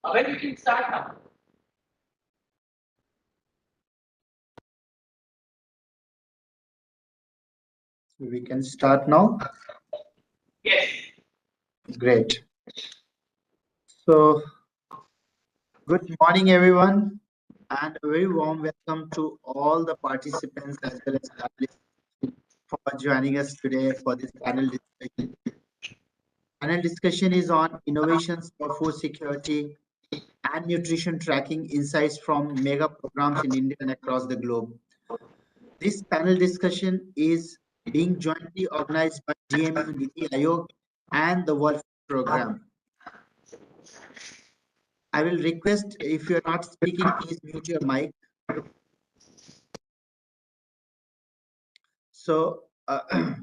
When we can start now. We can start now. Yes. Great. So, good morning, everyone, and a very warm welcome to all the participants as well as analysts for joining us today for this panel discussion. Panel discussion is on innovations for food security and nutrition tracking insights from mega programs in India and across the globe. This panel discussion is being jointly organized by DMU, Niti Aayog, and the World Food Program. I will request if you're not speaking, please mute your mic. So, I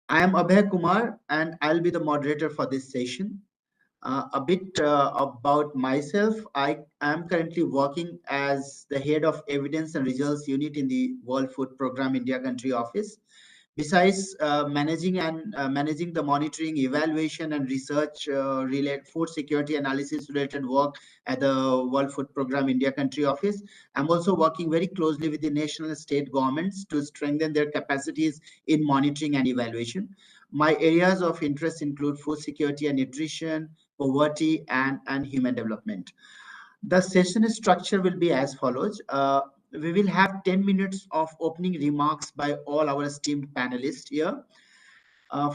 am Abhay Kumar and I'll be the moderator for this session. A bit about myself. I am currently working as the head of evidence and results unit in the World Food Program India Country Office. Besides managing the monitoring, evaluation, and research related food security analysis related work at the World Food Program India Country Office, I'm also working very closely with the national and state governments to strengthen their capacities in monitoring and evaluation. My areas of interest include food security and nutrition, poverty, and human development. The session structure will be as follows. We will have 10 minutes of opening remarks by all our esteemed panelists here,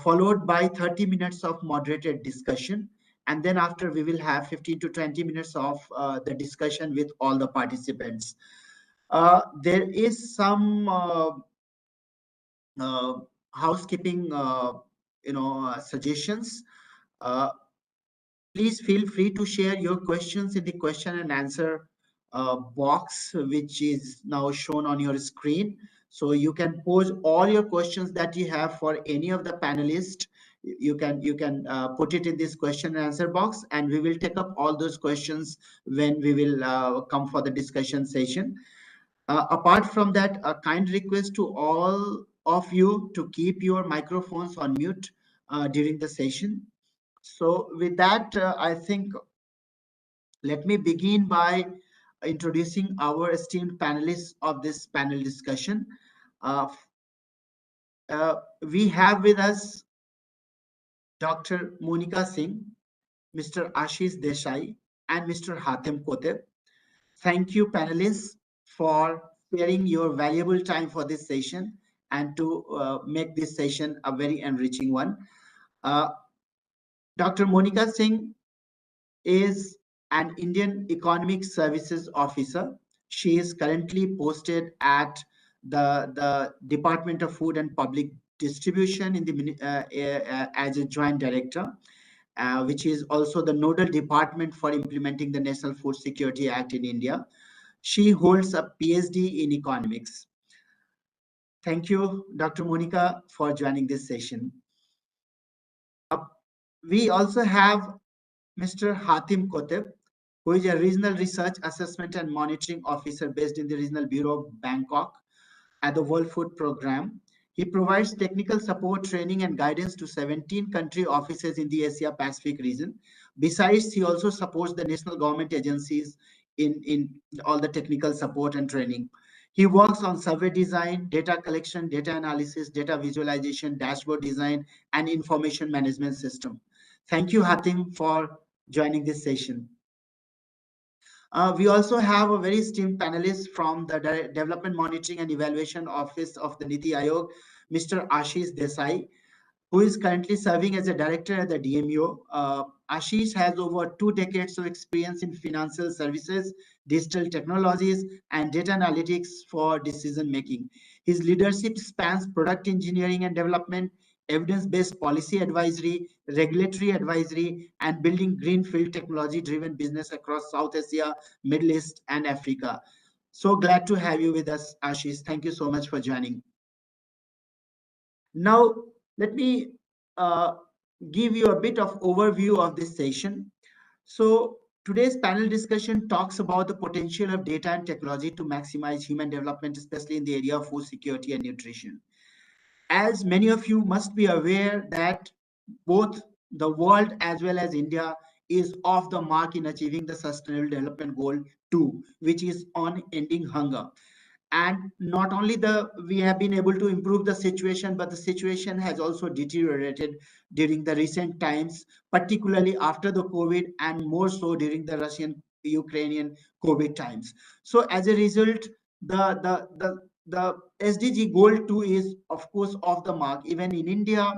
followed by 30 minutes of moderated discussion. And then after, we will have 15 to 20 minutes of the discussion with all the participants. There is some housekeeping suggestions. Uh, Please feel free to share your questions in the question and answer box, which is now shown on your screen. So you can pose all your questions that you have for any of the panelists. You can put it in this question and answer box, and we will take up all those questions when we will come for the discussion session. Apart from that, a kind request to all of you to keep your microphones on mute during the session. So with that, I think let me begin by introducing our esteemed panelists of this panel discussion. Uh, we have with us Dr. Monica Singh, Mr. Ashish Desai, and Mr. Hatem Koteb. Thank you, panelists, for sparing your valuable time for this session and to make this session a very enriching one. Uh, Dr. Monica Singh is an Indian Economic Services Officer. She is currently posted at the Department of Food and Public Distribution in the as a joint director, which is also the nodal department for implementing the National Food Security Act in India. She holds a PhD in economics. Thank you, Dr. Monica, for joining this session. We also have Mr. Hatem Koteb, who is a Regional Research Assessment and Monitoring Officer based in the Regional Bureau of Bangkok at the World Food Program. He provides technical support, training, and guidance to 17 country offices in the Asia Pacific region. Besides, he also supports the national government agencies in all the technical support and training. He works on survey design, data collection, data analysis, data visualization, dashboard design, and information management system. Thank you, Hatem, for joining this session. We also have a very esteemed panelist from the Development Monitoring and Evaluation Office of the Niti Aayog, Mr. Ashish Desai, who is currently serving as a director at the DMU. Ashish has over 2 decades of experience in financial services, digital technologies, and data analytics for decision making. His leadership spans product engineering and development, evidence-based policy advisory, regulatory advisory, and building greenfield technology-driven business across South Asia, Middle East, and Africa. So glad to have you with us, Ashish. Thank you so much for joining. Now, let me give you a bit of overview of this session. So today's panel discussion talks about the potential of data and technology to maximize human development, especially in the area of food security and nutrition. As many of you must be aware that both the world as well as India is off the mark in achieving the Sustainable Development Goal 2, which is on ending hunger. And not only we have been able to improve the situation, but the situation has also deteriorated during the recent times, particularly after the COVID, and more so during the Russian Ukrainian COVID times. So as a result, the SDG goal 2 is of course off the mark. Even in India,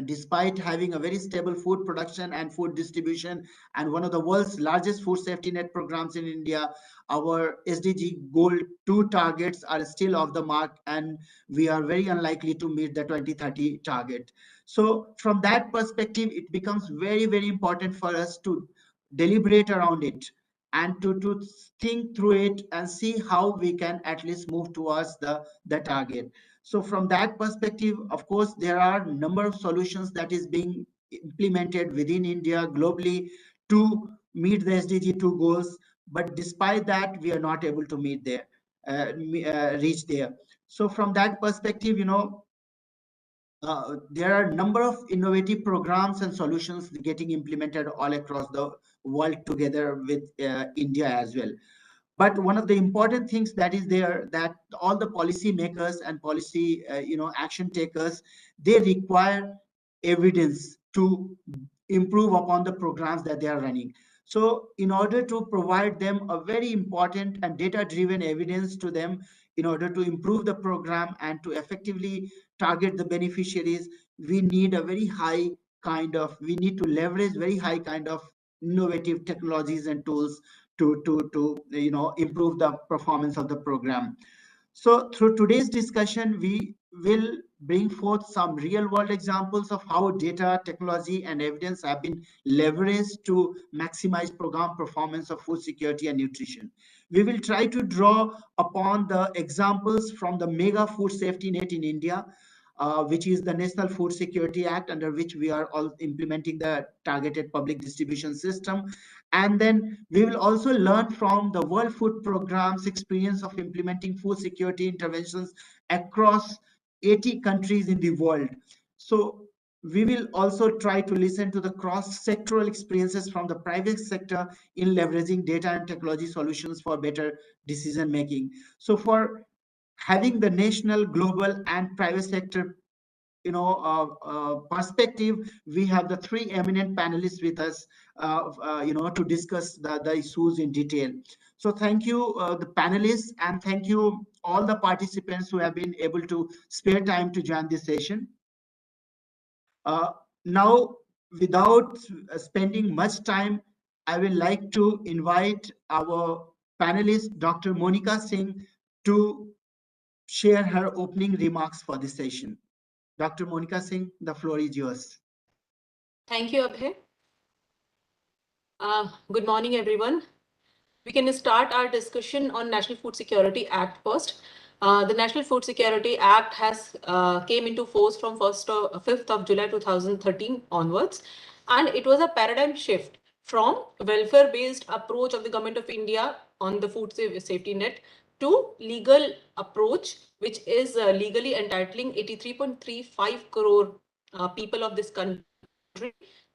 despite having a very stable food production and food distribution and one of the world's largest food safety net programs in India, our SDG goal 2 targets are still off the mark, and we are very unlikely to meet the 2030 target. So from that perspective, it becomes very, very important for us to deliberate around it and to think through it and see how we can at least move towards the target. So from that perspective, of course, there are a number of solutions that is being implemented within India globally to meet the SDG 2 goals. But despite that, we are not able to meet there, reach there. So from that perspective, there are a number of innovative programs and solutions getting implemented all across the world together with India as well. But one of the important things that is there, that all the policy makers and policy action takers, they require evidence to improve upon the programs that they are running. So in order to provide them a very important and data driven evidence to them, in order to improve the program and to effectively target the beneficiaries, we need a very high we need to leverage very high kind of innovative technologies and tools to improve the performance of the program. So through today's discussion, we will bring forth some real world examples of how data, technology, and evidence have been leveraged to maximize program performance of food security and nutrition. We will try to draw upon the examples from the mega food safety net in India, which is the National Food Security Act, under which we are all implementing the targeted public distribution system. And then we will also learn from the World Food Programme's experience of implementing food security interventions across 80 countries in the world. So we will also try to listen to the cross-sectoral experiences from the private sector in leveraging data and technology solutions for better decision making. So for having the national, global, and private sector perspective, we have the three eminent panelists with us to discuss the issues in detail. So thank you, the panelists, and thank you all the participants who have been able to spare time to join this session. Now, without spending much time, I would like to invite our panelist, Dr. Monica Singh, to share her opening remarks for this session. Dr. Monica Singh, the floor is yours. Thank you, Abhay. Good morning, everyone. We can start our discussion on National Food Security Act first. The National Food Security Act has came into force from 5th of July 2013 onwards, and it was a paradigm shift from welfare-based approach of the Government of India on the food safety net to legal approach, which is legally entitling 83.35 crore people of this country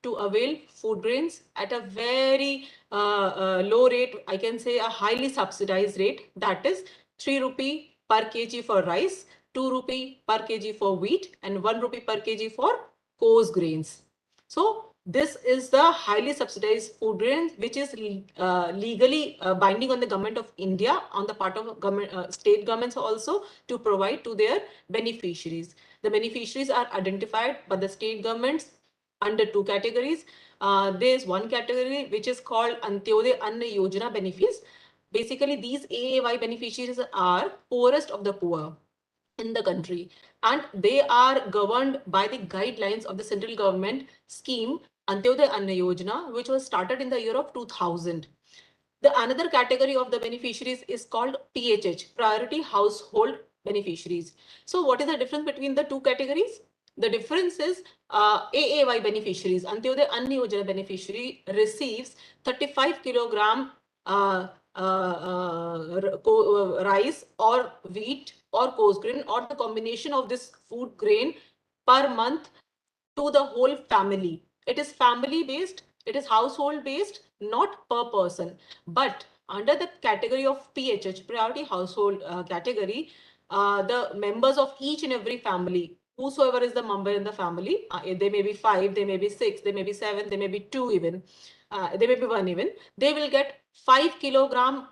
to avail food grains at a very low rate, I can say a highly subsidized rate, that is 3 rupee per kg for rice, 2 rupee per kg for wheat, and 1 rupee per kg for coarse grains. So this is the highly subsidized food grain, which is legally binding on the Government of India, on the part of government, state governments also, to provide to their beneficiaries. The beneficiaries are identified by the state governments under two categories. There is one category which is called Antyodaya Anna Yojana beneficiaries. Basically, these AAY beneficiaries are poorest of the poor in the country, and they are governed by the guidelines of the central government scheme Antyodaya Anna Yojana, which was started in the year of 2000. The another category of the beneficiaries is called PHH, Priority Household Beneficiaries. So what is the difference between the two categories? The difference is AAY beneficiaries, Antyodaya Anna Yojana beneficiary receives 35 kilogram rice or wheat or coarse grain or the combination of this food grain per month to the whole family. It is family based It is household based, not per person. But under the category of PHH, priority household category, the members of each and every family, whosoever is the member in the family, they may be 5, they may be 6, they may be 7, they may be 2 even, they may be 1 even, they will get 5 kilogram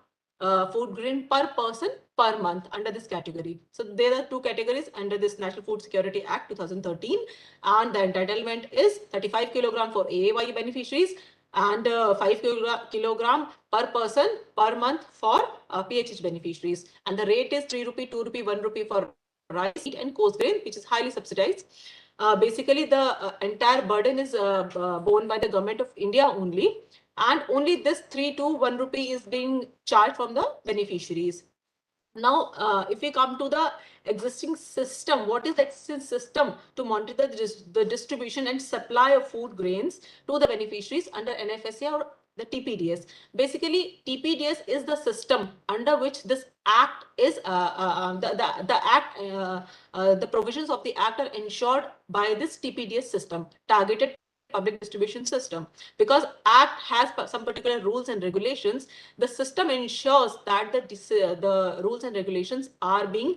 food grain per person per month under this category. So there are 2 categories under this National Food Security Act 2013, and the entitlement is 35 kilogram for AAY beneficiaries and 5 kilogram per person per month for PHH beneficiaries. And the rate is 3 rupee, 2 rupee, 1 rupee for rice, wheat and coarse grain, which is highly subsidized. Basically, the entire burden is borne by the government of India only, and only this 3 to 1 rupee is being charged from the beneficiaries. Now, if we come to the existing system, what is the existing system to monitor the distribution and supply of food grains to the beneficiaries under NFSA or the TPDs? Basically, TPDs is the system under which this act is, the provisions of the act are ensured by this TPDS system, targeted public distribution system. Because act has some particular rules and regulations, the system ensures that the rules and regulations are being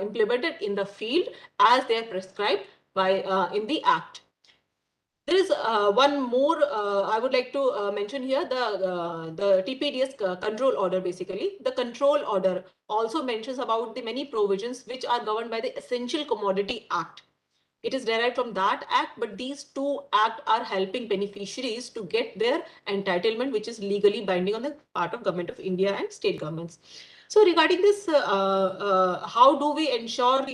implemented in the field as they are prescribed by in the act. There is one more I would like to mention here, the TPDS control order. Basically, the control order also mentions about the many provisions which are governed by the Essential Commodity Act. It is derived from that act, but these 2 acts are helping beneficiaries to get their entitlement, which is legally binding on the part of Government of India and state governments. So regarding this, how do we ensure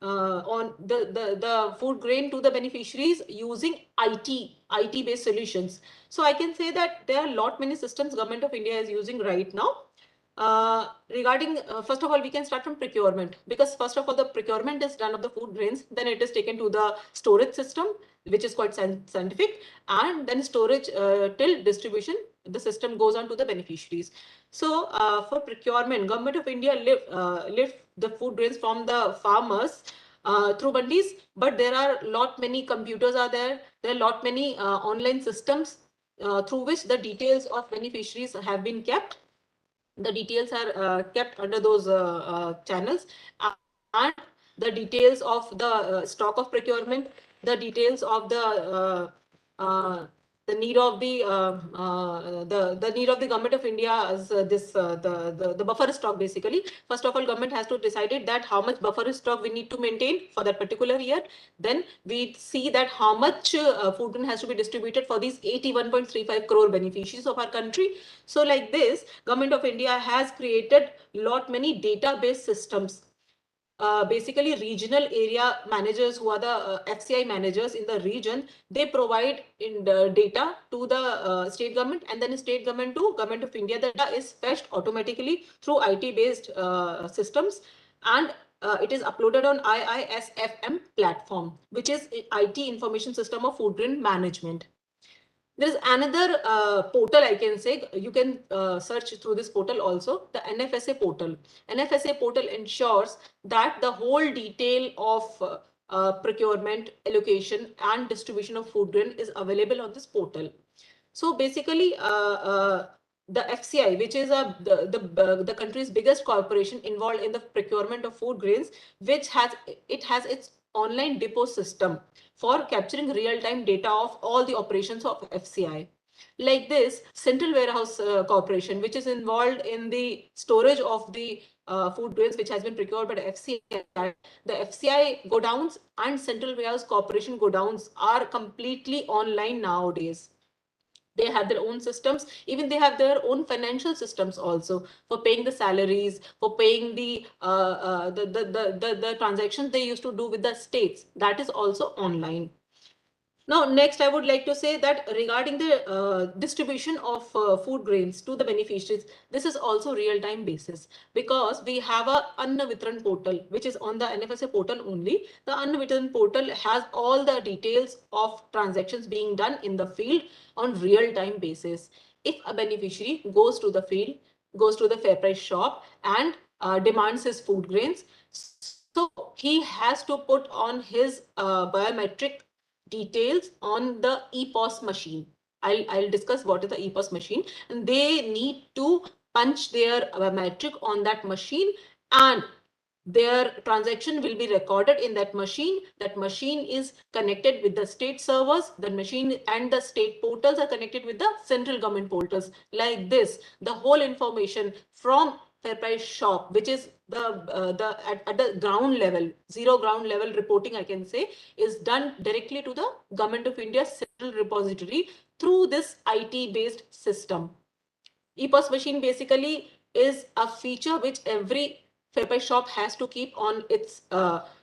on the food grain to the beneficiaries using IT based solutions? So I can say that there are many systems Government of India is using right now. Regarding, first of all, we can start from procurement, because first of all, the procurement is done of the food grains, then it is taken to the storage system, which is quite scientific, and then storage till distribution, the system goes on to the beneficiaries. So for procurement, Government of India lift the food grains from the farmers through mandis, but there are many computers are there are many online systems through which the details of beneficiaries have been kept. The details are kept under those channels, and the details of the stock of procurement, the details of the need of the need of the Government of India as the buffer stock. Basically, first of all, government has to decide that how much buffer stock we need to maintain for that particular year. Then we see that how much food grain has to be distributed for these 81.35 crore beneficiaries of our country. So like this, Government of India has created many database systems. Basically, regional area managers, who are the FCI managers in the region, they provide in the data to the state government, and then state government to Government of India. The data is fetched automatically through IT based systems, and it is uploaded on IISFM platform, which is IT information system of food grain management. There is another portal, I can say, you can search through this portal also, the NFSA portal. NFSA portal ensures that the whole detail of procurement, allocation and distribution of food grain is available on this portal. So basically, the FCI, which is the country's biggest corporation involved in the procurement of food grains, which has its online depot system for capturing real-time data of all the operations of FCI. Like this, Central Warehouse Corporation, which is involved in the storage of the food grains which has been procured by the FCI. The FCI godowns and Central Warehouse Corporation godowns are completely online nowadays. They have their own systems, even they have their own financial systems also for paying the salaries, for paying the transactions they used to do with the states. That is also online. Now, next, I would like to say that regarding the distribution of food grains to the beneficiaries, this is also real-time basis, because we have a Anna Vitran portal, which is on the NFSA portal only. The Anna Vitran portal has all the details of transactions being done in the field on real-time basis. If a beneficiary goes to the field, goes to the fair price shop and demands his food grains, so he has to put on his biometric details on the EPOS machine. I'll discuss what is the EPOS machine, and they need to punch their metric on that machine, and their transaction will be recorded in that machine. That machine is connected with the state servers. The machine and the state portals are connected with the central government portals. Like this, the whole information from fair price shop, which is at the ground level, zero ground level reporting, I can say, is done directly to the Government of India central repository through this IT based system. EPOS machine basically is a feature which every FairPrice shop has to keep on its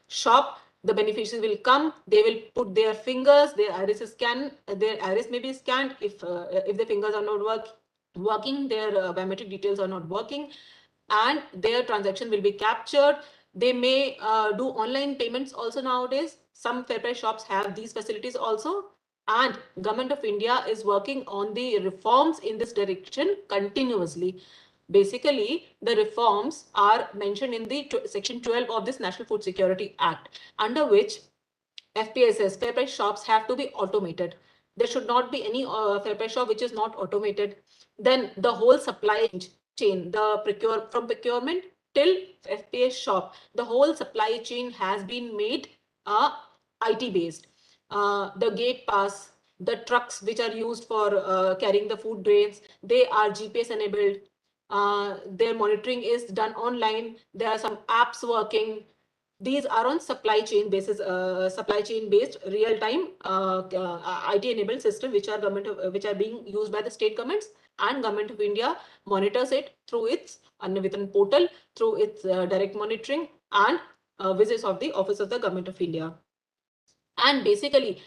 shop. The beneficiaries will come, they will put their fingers, their iris is scanned, their iris may be scanned. If the fingers are not working, their biometric details are not working, and their transaction will be captured. They may do online payments also nowadays. Some FairPrice shops have these facilities also. And Government of India is working on the reforms in this direction continuously. Basically, the reforms are mentioned in the section 12 of this National Food Security Act, under which FPSs, fair price shops, have to be automated. There should not be any fair price shop which is not automated. Then the whole supply chain, from procurement till FPS shop, the whole supply chain has been made IT based. The gate pass, the trucks which are used for carrying the food grains, they are GPS enabled. Their monitoring is done online. There are some apps working. These are on supply chain basis, supply chain based real time IT enabled system, which are being used by the state governments, and Government of India monitors it through its Annavitan portal, through its direct monitoring and visits of the Office of the Government of India. And basically,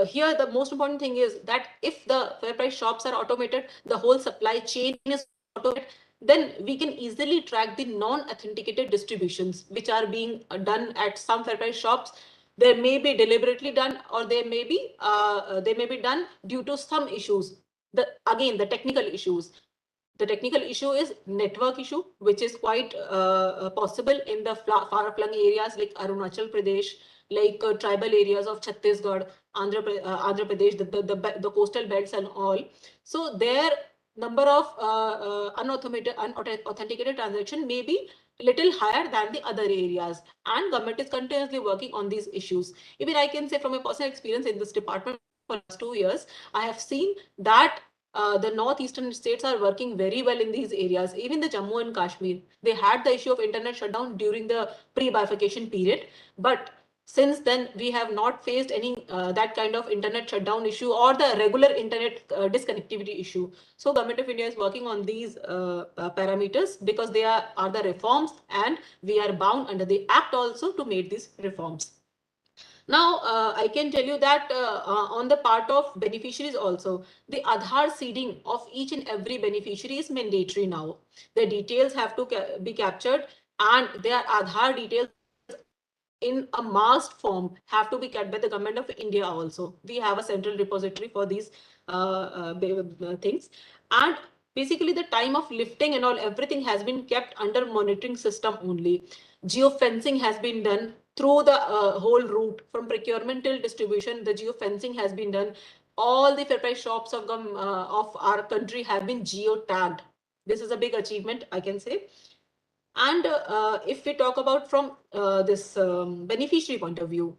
here the most important thing is that if the fair price shops are automated, the whole supply chain is automated, then we can easily track the non-authenticated distributions which are being done at some fair price shops. They may be deliberately done, or they may be done due to some issues. The technical issues. The technical issue is network issue, which is quite possible in the far-flung areas like Arunachal Pradesh, like tribal areas of Chhattisgarh, Andhra Pradesh, the coastal belts and all. So their number of unauthenticated transaction may be little higher than the other areas, and government is continuously working on these issues. Even I can say from a personal experience in this department for the last 2 years, I have seen that the northeastern states are working very well in these areas. Even the Jammu and Kashmir, they had the issue of internet shutdown during the pre-bifurcation period, but since then we have not faced any that kind of internet shutdown issue or the regular internet disconnectivity issue. So Government of India is working on these parameters because they are the reforms, and we are bound under the act also to make these reforms. Now, I can tell you that on the part of beneficiaries also, the Aadhaar seeding of each and every beneficiary is mandatory now. The details have to be captured, and their Aadhaar details in a masked form have to be kept by the Government of India also. We have a central repository for these things. And basically the time of lifting and all, everything has been kept under monitoring system only. Geofencing has been done through the whole route from procurement till distribution. The geofencing has been done. All the fair price shops of our country have been geo-tagged. This is a big achievement, I can say. And if we talk about from this beneficiary point of view,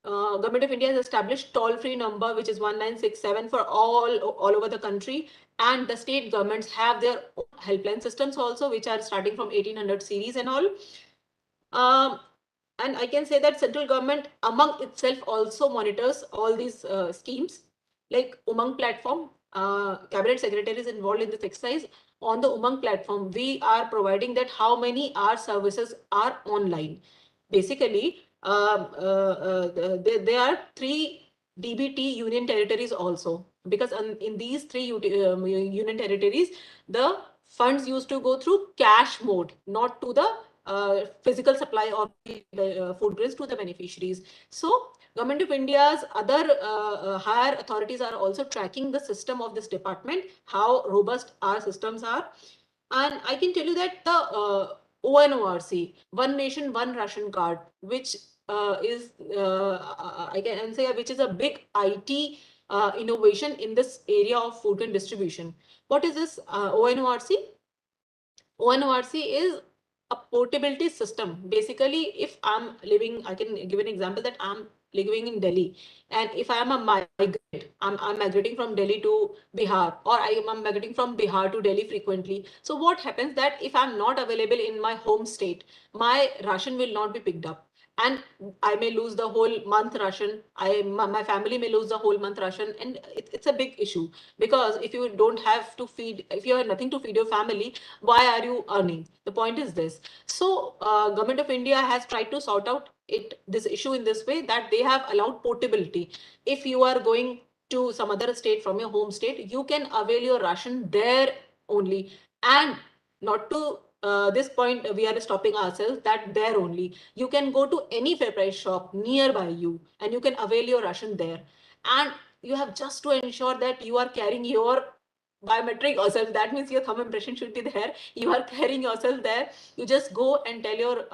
Government of India has established toll-free number, which is 1967 for all over the country, and the state governments have their own helpline systems also, which are starting from 1800 series and all. And I can say that central government among itself also monitors all these schemes, like Umang platform. Cabinet secretary is involved in this exercise. On the Umang platform, we are providing that how many our services are online. Basically, there are 3 DBT union territories also, because in these 3 union territories, the funds used to go through cash mode, not to the physical supply of food grains to the beneficiaries. So Government of India's other higher authorities are also tracking the system of this department, how robust our systems are. And I can tell you that the ONORC, One Nation, One Ration Card, which is I can say which is a big IT innovation in this area of food grain distribution. What is this ONORC? ONORC is a portability system. Basically, if I'm living, I can give an example that I'm living in Delhi, and if I'm a migrant, I'm migrating from Delhi to Bihar, or I'm migrating from Bihar to Delhi frequently. So what happens that if I'm not available in my home state, my ration will not be picked up, and I may lose the whole month ration. My family may lose the whole month ration, and it's a big issue, because if you don't have to feed, if you have nothing to feed your family, why are you earning? The point is this. So government of India has tried to sort out this issue in this way, that they have allowed portability. If you are going to some other state from your home state, you can avail your ration there only. And not to this point, we are stopping ourselves that there only. You can go to any fair price shop nearby you, and you can avail your ration there. And you have just to ensure that you are carrying your biometric yourself. That means your thumb impression should be there. You are carrying yourself there. You just go and tell your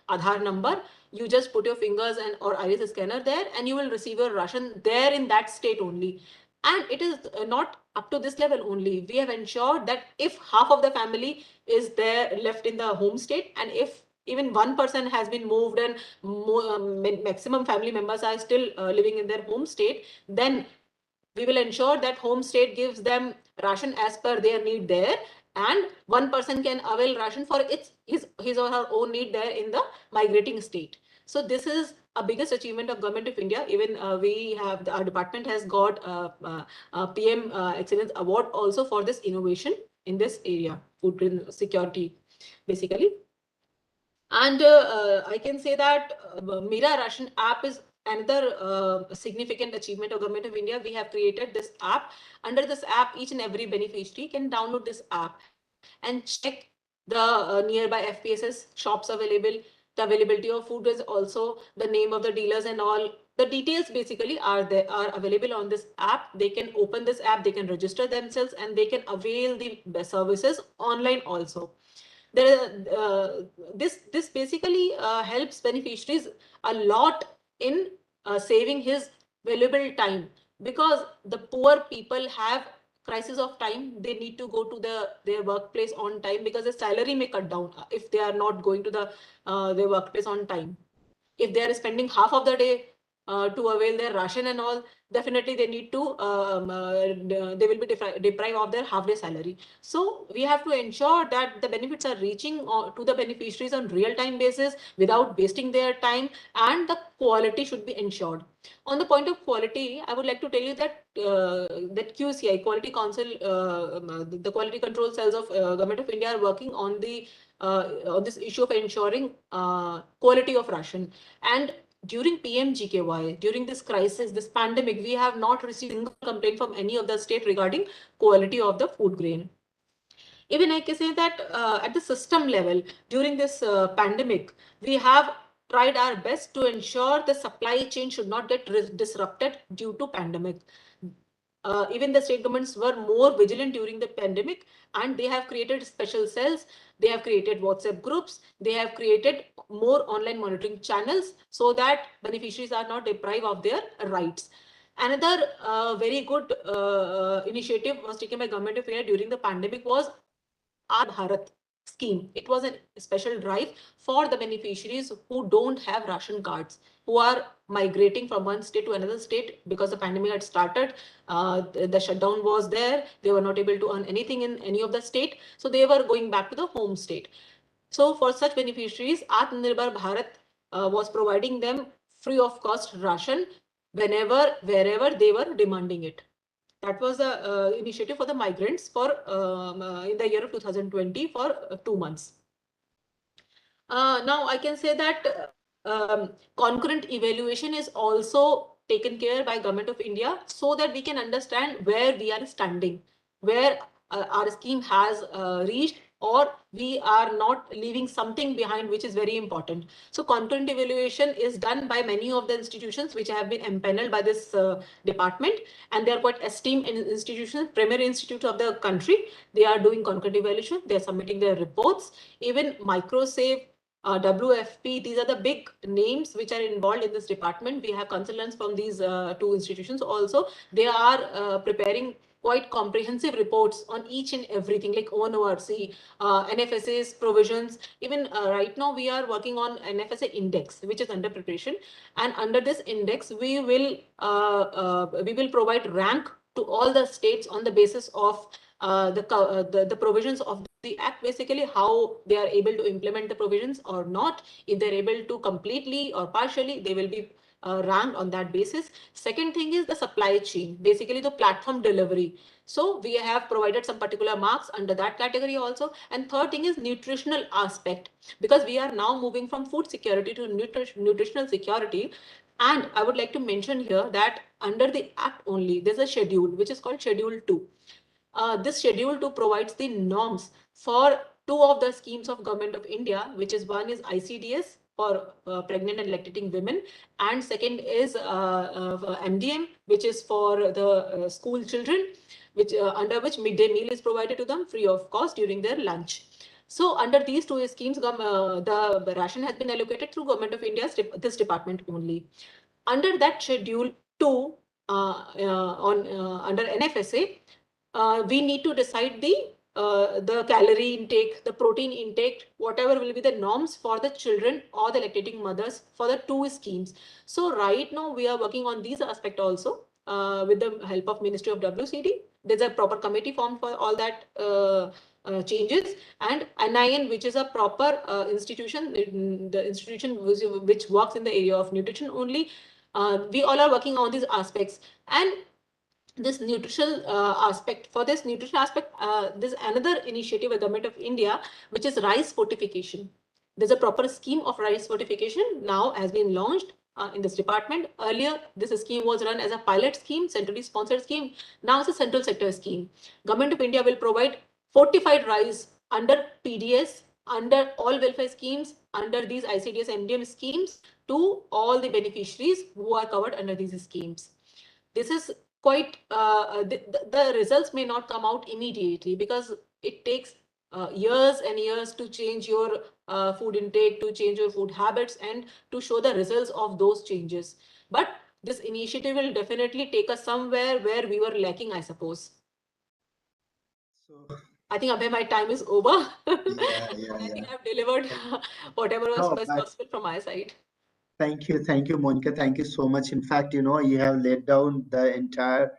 Aadhaar number. You just put your fingers and or iris scanner there, and you will receive your ration there in that state only. And it is not up to this level only. We have ensured that if half of the family is there left in the home state, and if even one person has been moved and maximum family members are still living in their home state, then we will ensure that home state gives them ration as per their need there, and one person can avail ration for his or her own need there in the migrating state. So this is a biggest achievement of Government of India. Even we have, our department has got PM Excellence Award also for this innovation in this area, food grain security, basically. And I can say that Mera Ration app is another significant achievement of Government of India. We have created this app. Under this app, each and every beneficiary can download this app and check the nearby FPSs, shops available, the availability of food is also, the name of the dealers and all. The details basically are there, are available on this app. They can open this app, they can register themselves, and they can avail the services online also. This basically helps beneficiaries a lot in saving his valuable time, because the poor people have crisis of time. They need to go to their workplace on time, because the salary may cut down if they are not going to their workplace on time. If they are spending half of the day to avail their ration and all, definitely they need to they will be deprived of their half day salary. So we have to ensure that the benefits are reaching to the beneficiaries on real time basis without wasting their time, and the quality should be ensured. On the point of quality, I would like to tell you that that QCI, Quality Council, the quality control cells of Government of India are working on this issue of ensuring quality of ration. And during PMGKY, during this crisis, this pandemic, we have not received a single complaint from any of the state regarding quality of the food grain. Even I can say that at the system level, during this pandemic, we have tried our best to ensure the supply chain should not get disrupted due to pandemic. Even the state governments were more vigilant during the pandemic, and they have created special cells, they have created WhatsApp groups, they have created more online monitoring channels, so that beneficiaries are not deprived of their rights. Another very good initiative was taken by Government of India during the pandemic was Bharat scheme. It was a special drive for the beneficiaries who don't have ration cards, who are migrating from one state to another state because the pandemic had started. The shutdown was there. They were not able to earn anything in any of the state. So they were going back to the home state. So for such beneficiaries, Atmanirbhar Bharat was providing them free of cost ration whenever, wherever they were demanding it. That was the initiative for the migrants for in the year of 2020 for 2 months. Now I can say that concurrent evaluation is also taken care by Government of India, so that we can understand where we are standing, where our scheme has reached, or we are not leaving something behind, which is very important. So concurrent evaluation is done by many of the institutions which have been empaneled by this department, and they are quite esteemed institutions, premier institutes of the country. They are doing concurrent evaluation, they are submitting their reports. Even MicroSave WFP. These are the big names which are involved in this department. We have consultants from these two institutions also. They are preparing quite comprehensive reports on each and everything like ONORC, NFSA's provisions. Even right now we are working on NFSA index, which is under preparation. And under this index, we will provide rank to all the states on the basis of the provisions of the act, basically how they are able to implement the provisions or not. If they're able to completely or partially, they will be ranked on that basis. Second thing is the supply chain, basically the platform delivery. So we have provided some particular marks under that category also. And third thing is nutritional aspect, because we are now moving from food security to nutritional security. And I would like to mention here that under the act only, there's a schedule which is called Schedule 2. This Schedule 2 provides the norms for two of the schemes of Government of India, which is one is ICDS for pregnant and lactating women, and second is MDM, which is for the school children, which under which midday meal is provided to them free of cost during their lunch. So under these two schemes, the ration has been allocated through Government of India's this department only. Under that Schedule 2, under NFSA, we need to decide the calorie intake, the protein intake, whatever will be the norms for the children or the lactating mothers for the two schemes. So right now we are working on these aspects also with the help of Ministry of WCD. There's a proper committee formed for all that changes, and NIN, which is a proper institution, the institution which works in the area of nutrition only. We all are working on these aspects. And this nutritional aspect, for this nutritional aspect, there's another initiative of Government of India, which is rice fortification. There's a proper scheme of rice fortification now has been launched in this department. Earlier, this scheme was run as a pilot scheme, centrally sponsored scheme. Now it's a central sector scheme. Government of India will provide fortified rice under PDS, under all welfare schemes, under these ICDS MDM schemes to all the beneficiaries who are covered under these schemes. This is quite, the results may not come out immediately because it takes years and years to change your food intake, to change your food habits, and to show the results of those changes. But this initiative will definitely take us somewhere where we were lacking, I suppose. So, I think, Abhay, my time is over. yeah. I think I've delivered whatever was possible from my side. Thank you, Monica. Thank you so much. In fact, you have laid down the entire,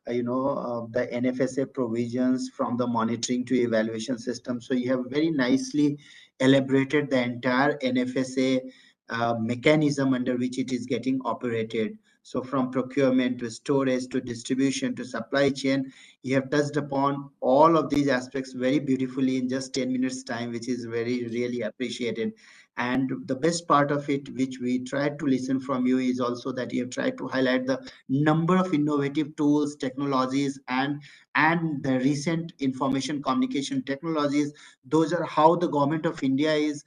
the NFSA provisions from the monitoring to evaluation system. So you have very nicely elaborated the entire NFSA mechanism under which it is getting operated. So from procurement to storage to distribution to supply chain, you have touched upon all of these aspects very beautifully in just 10 minutes time, which is really appreciated. And the best part of it, which we tried to listen from you, is also that you have tried to highlight the number of innovative tools, technologies, and the recent information communication technologies. Those are how the Government of India is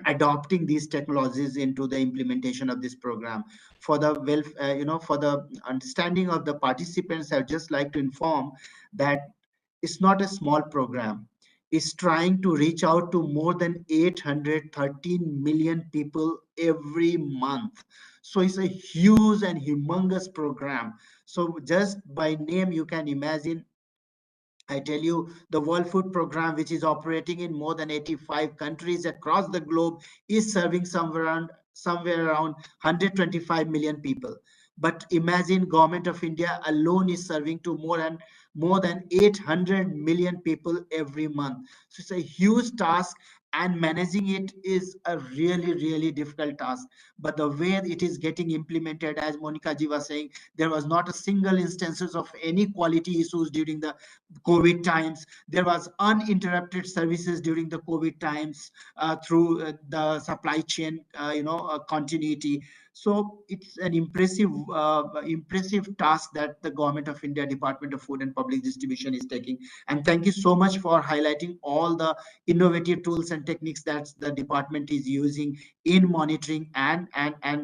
adopting these technologies into the implementation of this program. For the for the understanding of the participants, I would just like to inform that it's not a small program. Is trying to reach out to more than 813 million people every month. So it's a huge and humongous program. So just by name, you can imagine, I tell you, the World Food Program, which is operating in more than 85 countries across the globe, is serving somewhere around 125 million people. But imagine Government of India alone is serving to more than 800 million people every month. So it's a huge task, and managing it is a really difficult task. But the way it is getting implemented, as Monica ji was saying, there was not a single instances of any quality issues during the COVID times. There was uninterrupted services during the COVID times through the supply chain, continuity. So it's an impressive task that the Government of India Department of Food and Public Distribution is taking. And thank you so much for highlighting all the innovative tools and techniques that the department is using in monitoring and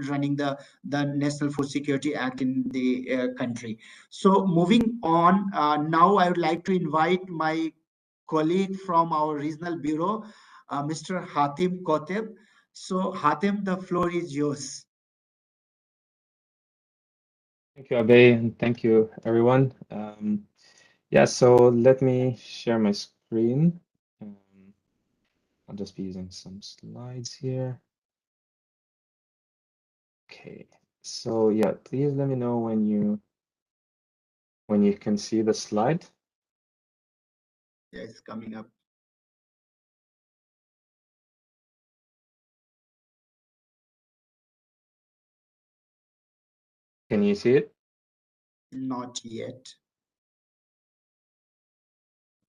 running the National Food Security Act in the country. So moving on, now I would like to invite my colleague from our regional bureau, Mr. Hatim Koteb. So Hatim, the floor is yours. Thank you, Abe, and thank you, everyone. Yeah, so let me share my screen. I'll just be using some slides here. Okay, so yeah, please let me know when you can see the slide. Yeah, it's coming up. Can you see it? Not yet.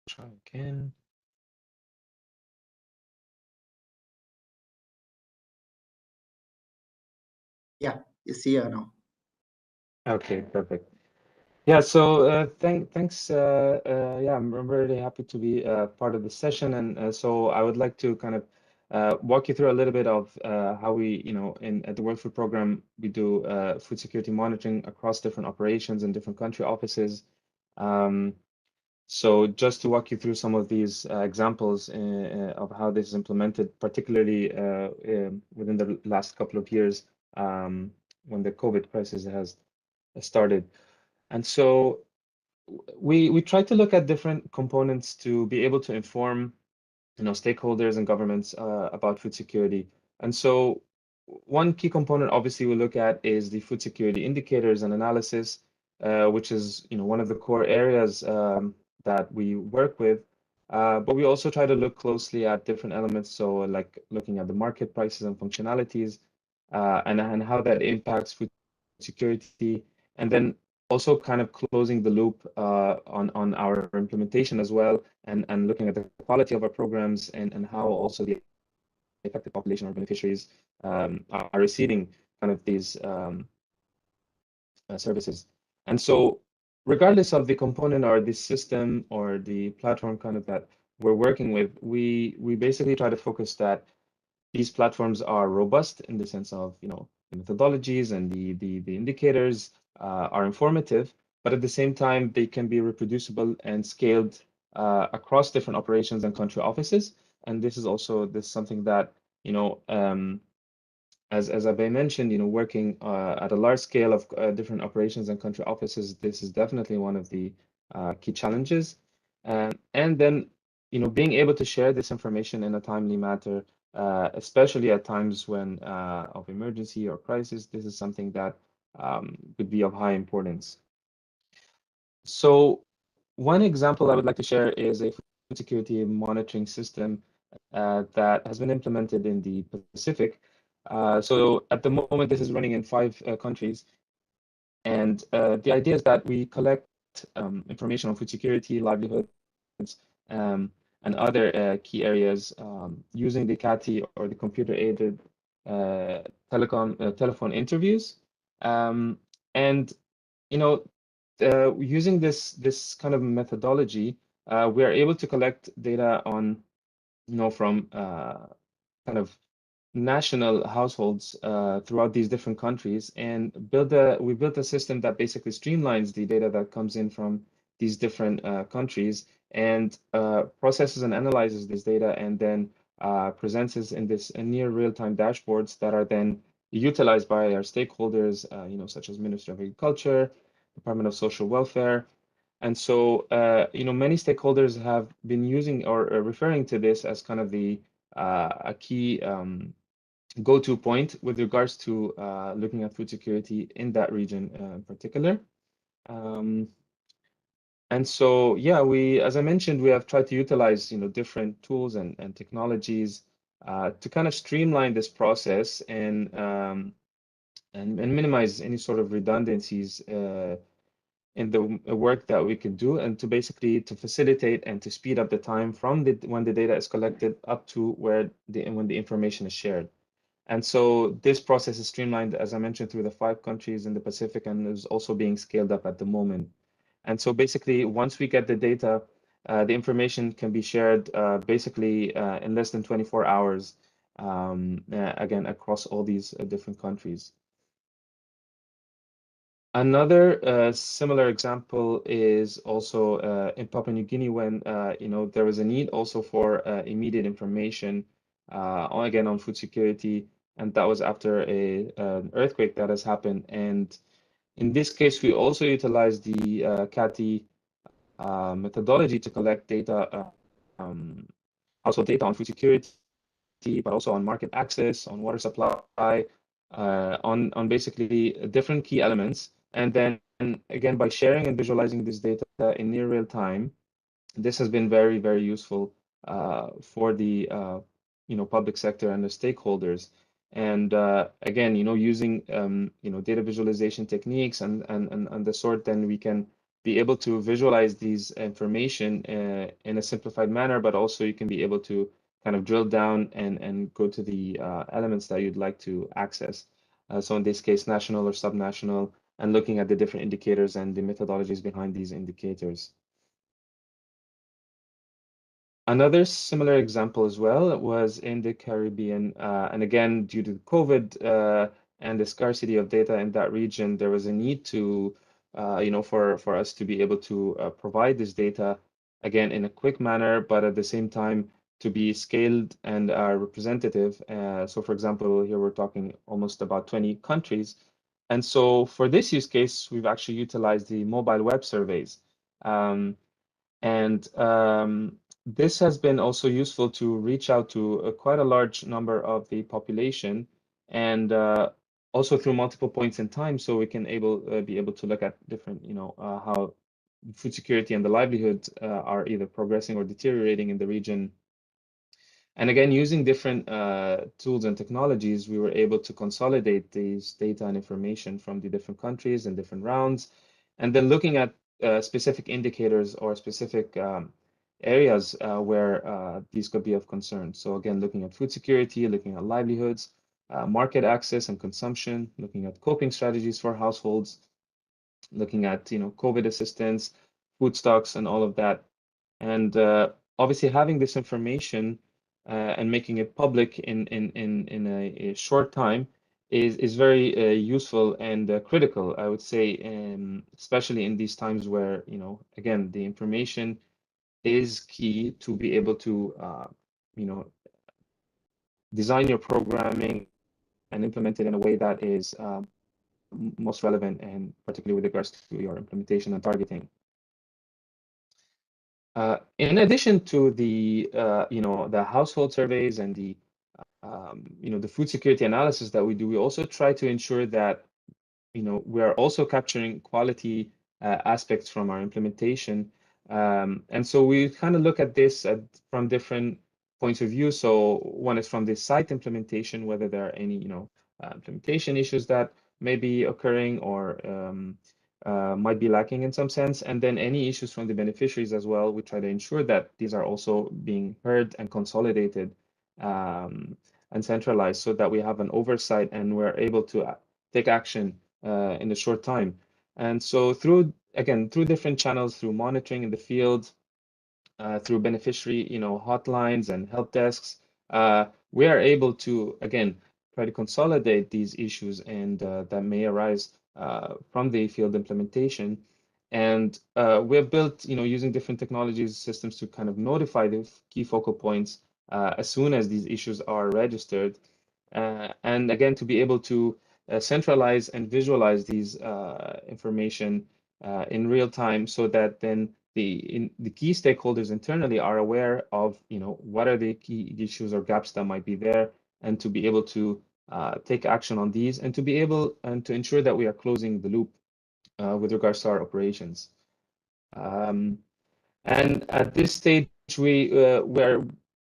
Try again. Yeah, you see her now. Okay, perfect. Yeah, so thanks. Yeah, I'm really happy to be part of the session, and so I would like to kind of walk you through a little bit of how we, at the World Food Program, we do food security monitoring across different operations and different country offices. So just to walk you through some of these examples of how this is implemented, particularly within the last couple of years when the COVID crisis has started. And so we try to look at different components to be able to inform, stakeholders and governments about food security. And so one key component, obviously, we look at is the food security indicators and analysis, which is, one of the core areas that we work with. But we also try to look closely at different elements, so like looking at the market prices and functionalities, and how that impacts food security, and then also kind of closing the loop on our implementation as well, and looking at the quality of our programs, and how also the affected population or beneficiaries are receiving kind of these services. And so regardless of the component or the system or the platform kind of that we're working with, we basically try to focus that these platforms are robust in the sense of, the methodologies and the indicators are informative, but at the same time, they can be reproducible and scaled across different operations and country offices. And this is also something that, as Abe mentioned, working at a large scale of different operations and country offices, this is definitely one of the key challenges. And then, being able to share this information in a timely manner, especially at times when of emergency or crisis, this is something that would be of high importance. So one example I would like to share is a food security monitoring system that has been implemented in the Pacific. So at the moment, this is running in 5 countries. And the idea is that we collect information on food security, livelihoods, and other key areas using the CATI or the computer-aided telephone interviews. And, using this kind of methodology, we are able to collect data on, from kind of national households throughout these different countries, and we built a system that basically streamlines the data that comes in from these different countries, and processes and analyzes this data, and then presents us in this near real-time dashboards that are then utilized by our stakeholders, such as Ministry of Agriculture, Department of Social Welfare. And so, many stakeholders have been using or referring to this as kind of a key go-to point with regards to looking at food security in that region in particular. And so, yeah, as I mentioned, we have tried to utilize, different tools and technologies to kind of streamline this process and minimize any sort of redundancies in the work that we could do, and to basically to facilitate and to speed up the time from when the data is collected up to when the information is shared. And so this process is streamlined, as I mentioned, through the 5 countries in the Pacific, and is also being scaled up at the moment. And so basically, once we get the data, the information can be shared basically in less than 24 hours, again, across all these different countries. Another similar example is also in Papua New Guinea, when there was a need also for immediate information, again on food security, and that was after an earthquake that has happened. And in this case, we also utilized the CATI methodology to collect data, household data on food security, but also on market access, on water supply, on basically different key elements. And then again, by sharing and visualizing this data in near real time, this has been very, very useful for the public sector and the stakeholders. And again, using data visualization techniques and the sort, then we can be able to visualize these information in a simplified manner, but also you can be able to kind of drill down and go to the elements that you'd like to access. So in this case, national or subnational, and looking at the different indicators and the methodologies behind these indicators. Another similar example as well was in the Caribbean, and again, due to COVID and the scarcity of data in that region, there was a need to, for us to be able to provide this data again in a quick manner, but at the same time to be scaled and representative. So, for example, here we're talking almost about 20 countries, and so for this use case, we've actually utilized the mobile web surveys. And this has been also useful to reach out to quite a large number of the population, and also through multiple points in time, so we can be able to look at different, how food security and the livelihood are either progressing or deteriorating in the region. And again, using different tools and technologies, we were able to consolidate these data and information from the different countries and different rounds, and then looking at specific indicators or specific areas where these could be of concern. So again, looking at food security, looking at livelihoods, market access and consumption, looking at coping strategies for households, looking at COVID assistance, food stocks, and all of that. And obviously, having this information and making it public in a short time is very useful and critical, I would say, especially in these times where, again, the information is key to be able to, design your programming and implement it in a way that is most relevant, and particularly with regards to your implementation and targeting. In addition to the the household surveys and the the food security analysis that we do, we also try to ensure that we are also capturing quality aspects from our implementation, and so we kind of look at this from different points of view. So one is from the site implementation, whether there are any implementation issues that may be occurring or might be lacking in some sense, and then any issues from the beneficiaries as well. We try to ensure that these are also being heard and consolidated and centralized, so that we have an oversight and we're able to take action in a short time. And so through different channels, through monitoring in the field, through beneficiary hotlines and help desks, we are able to again try to consolidate these issues and that may arise from the field implementation. And we have built, using different technologies, systems to kind of notify the key focal points as soon as these issues are registered. And again, to be able to centralize and visualize these information in real time, so that then the key stakeholders internally are aware of what are the key issues or gaps that might be there, and to be able to take action on these, and to be able and to ensure that we are closing the loop with regards to our operations. And at this stage, we're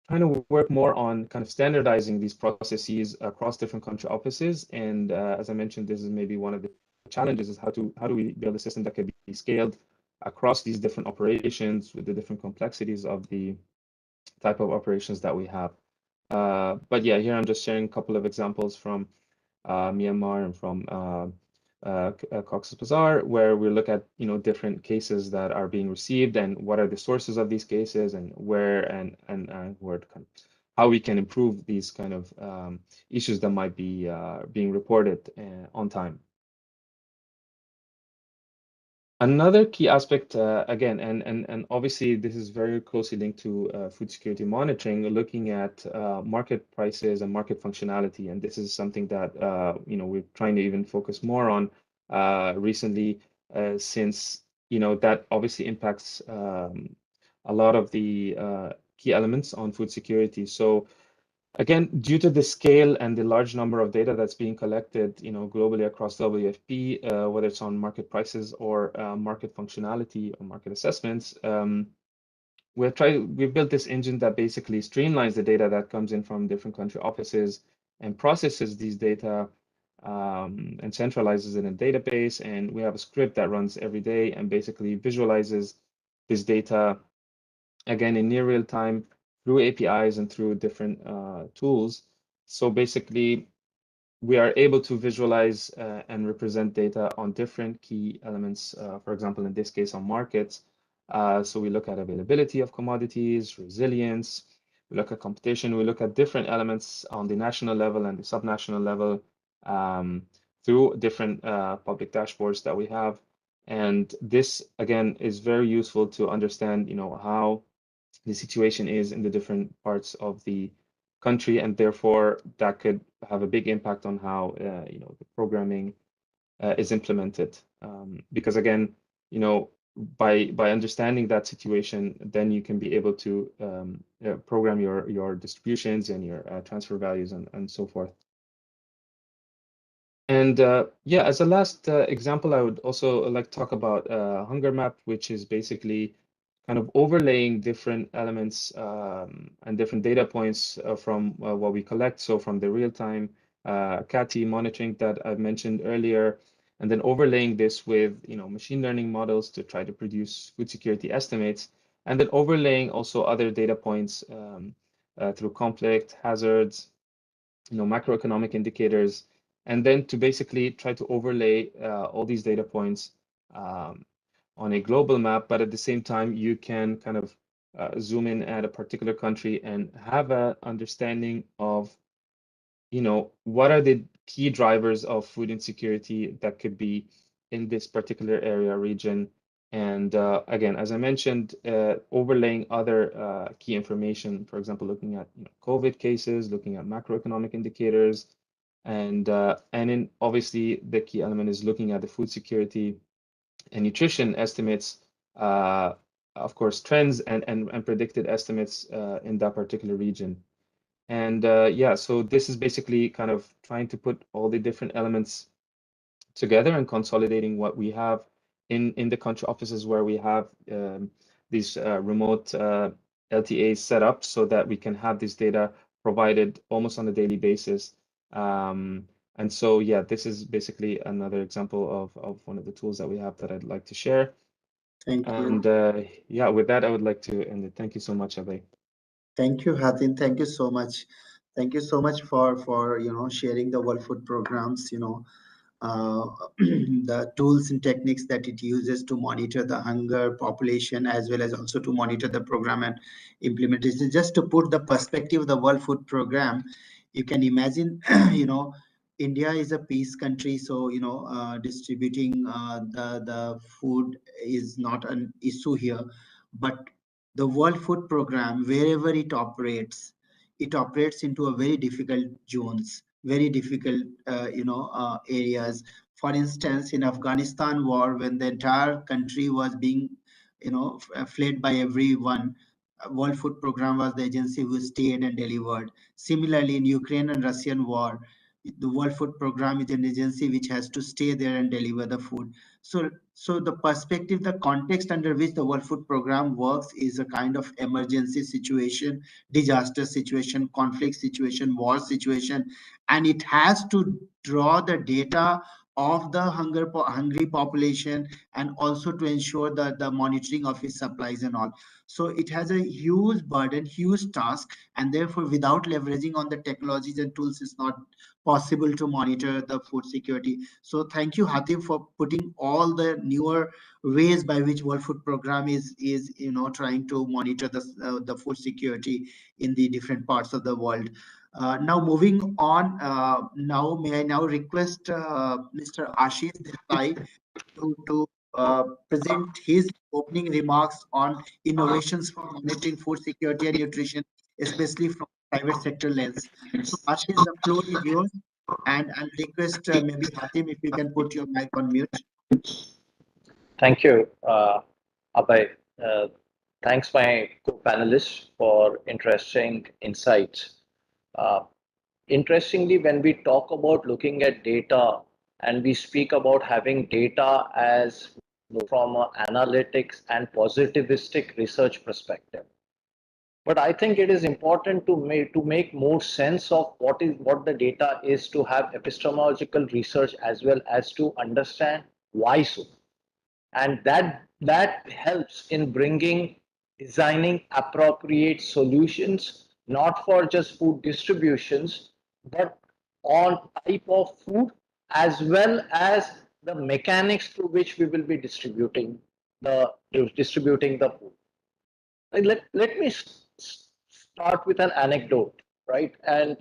trying to work more on kind of standardizing these processes across different country offices. And as I mentioned, this is maybe one of the challenges, is how do we build a system that can be scaled across these different operations with the different complexities of the type of operations that we have. But yeah, here I'm just sharing a couple of examples from Myanmar and from Cox's Bazar, where we look at different cases that are being received, and what are the sources of these cases, and where and where how we can improve these kind of issues that might be being reported on time. Another key aspect, again, and obviously this is very closely linked to food security monitoring, looking at market prices and market functionality, and this is something that we're trying to even focus more on recently, since that obviously impacts a lot of the key elements on food security. So again, due to the scale and the large number of data that's being collected, globally across WFP, whether it's on market prices or market functionality or market assessments, we've built this engine that basically streamlines the data that comes in from different country offices and processes these data and centralizes it in a database. And we have a script that runs every day and basically visualizes this data again in near real time through APIs and through different tools. So basically, we are able to visualize and represent data on different key elements, for example, in this case, on markets. So we look at availability of commodities, resilience, we look at competition, we look at different elements on the national level and the subnational level through different public dashboards that we have. And this, again, is very useful to understand, how the situation is in the different parts of the country, and therefore that could have a big impact on how the programming is implemented. Because again, by understanding that situation, then you can be able to program your distributions and your transfer values and so forth. And yeah, as a last example, I would also like to talk about Hunger Map, which is basically kind of overlaying different elements and different data points from what we collect. So from the real-time CATI monitoring that I've mentioned earlier, and then overlaying this with machine learning models to try to produce food security estimates, and then overlaying also other data points through conflict, hazards, macroeconomic indicators, and then to basically try to overlay all these data points on a global map, but at the same time, you can kind of zoom in at a particular country and have an understanding of, what are the key drivers of food insecurity that could be in this particular area region. And again, as I mentioned, overlaying other key information, for example, looking at COVID cases, looking at macroeconomic indicators, and then obviously the key element is looking at the food security and nutrition estimates, of course, trends and predicted estimates in that particular region. And yeah, so this is basically kind of trying to put all the different elements together and consolidating what we have in the country offices where we have these remote LTAs set up so that we can have this data provided almost on a daily basis. And so, yeah, this is basically another example of one of the tools that we have that I'd like to share. Thank you. And yeah, with that, I would like to end it. Thank you so much, Abhay. Thank you, Hatim. Thank you so much. Thank you so much for sharing the World Food Programs, the tools and techniques that it uses to monitor the hunger population, as well as also to monitor the program and implementation. Just to put the perspective of the World Food Program, you can imagine, India is a peace country, so distributing the food is not an issue here. But the World Food Program, wherever it operates into a very difficult zones, very difficult areas. For instance, in Afghanistan war, when the entire country was being fled by everyone, World Food Program was the agency who stayed and delivered. Similarly, in Ukraine and Russian war, the World Food Program is an agency which has to stay there and deliver the food. So the perspective, the context under which the World Food Program works is a kind of emergency situation, disaster situation, conflict situation, war situation, and it has to draw the data of the hungry population, and also to ensure that the monitoring of its supplies and all. So it has a huge burden, huge task, and therefore without leveraging on the technologies and tools, it's not possible to monitor the food security. So thank you, Hatim, for putting all the newer ways by which World Food Program is trying to monitor the food security in the different parts of the world. Now moving on, now may I now request Mr. Ashish Desai to present his opening remarks on innovations for monitoring food security and nutrition, especially from private sector lens. So, Ashish, the floor is yours, and I'll request maybe Hatim if you can put your mic on mute. Thank you, Abhay. Thanks, my co-panelists, for interesting insights. Uh, Interestingly, when we talk about looking at data and we speak about having data as from an analytics and positivistic research perspective, but I think it is important to make more sense of what the data is, to have epistemological research as well as to understand why so, and that helps in bringing designing appropriate solutions, not for just food distributions but on type of food as well as the mechanics through which we will be distributing the food. Let me start with an anecdote, right? And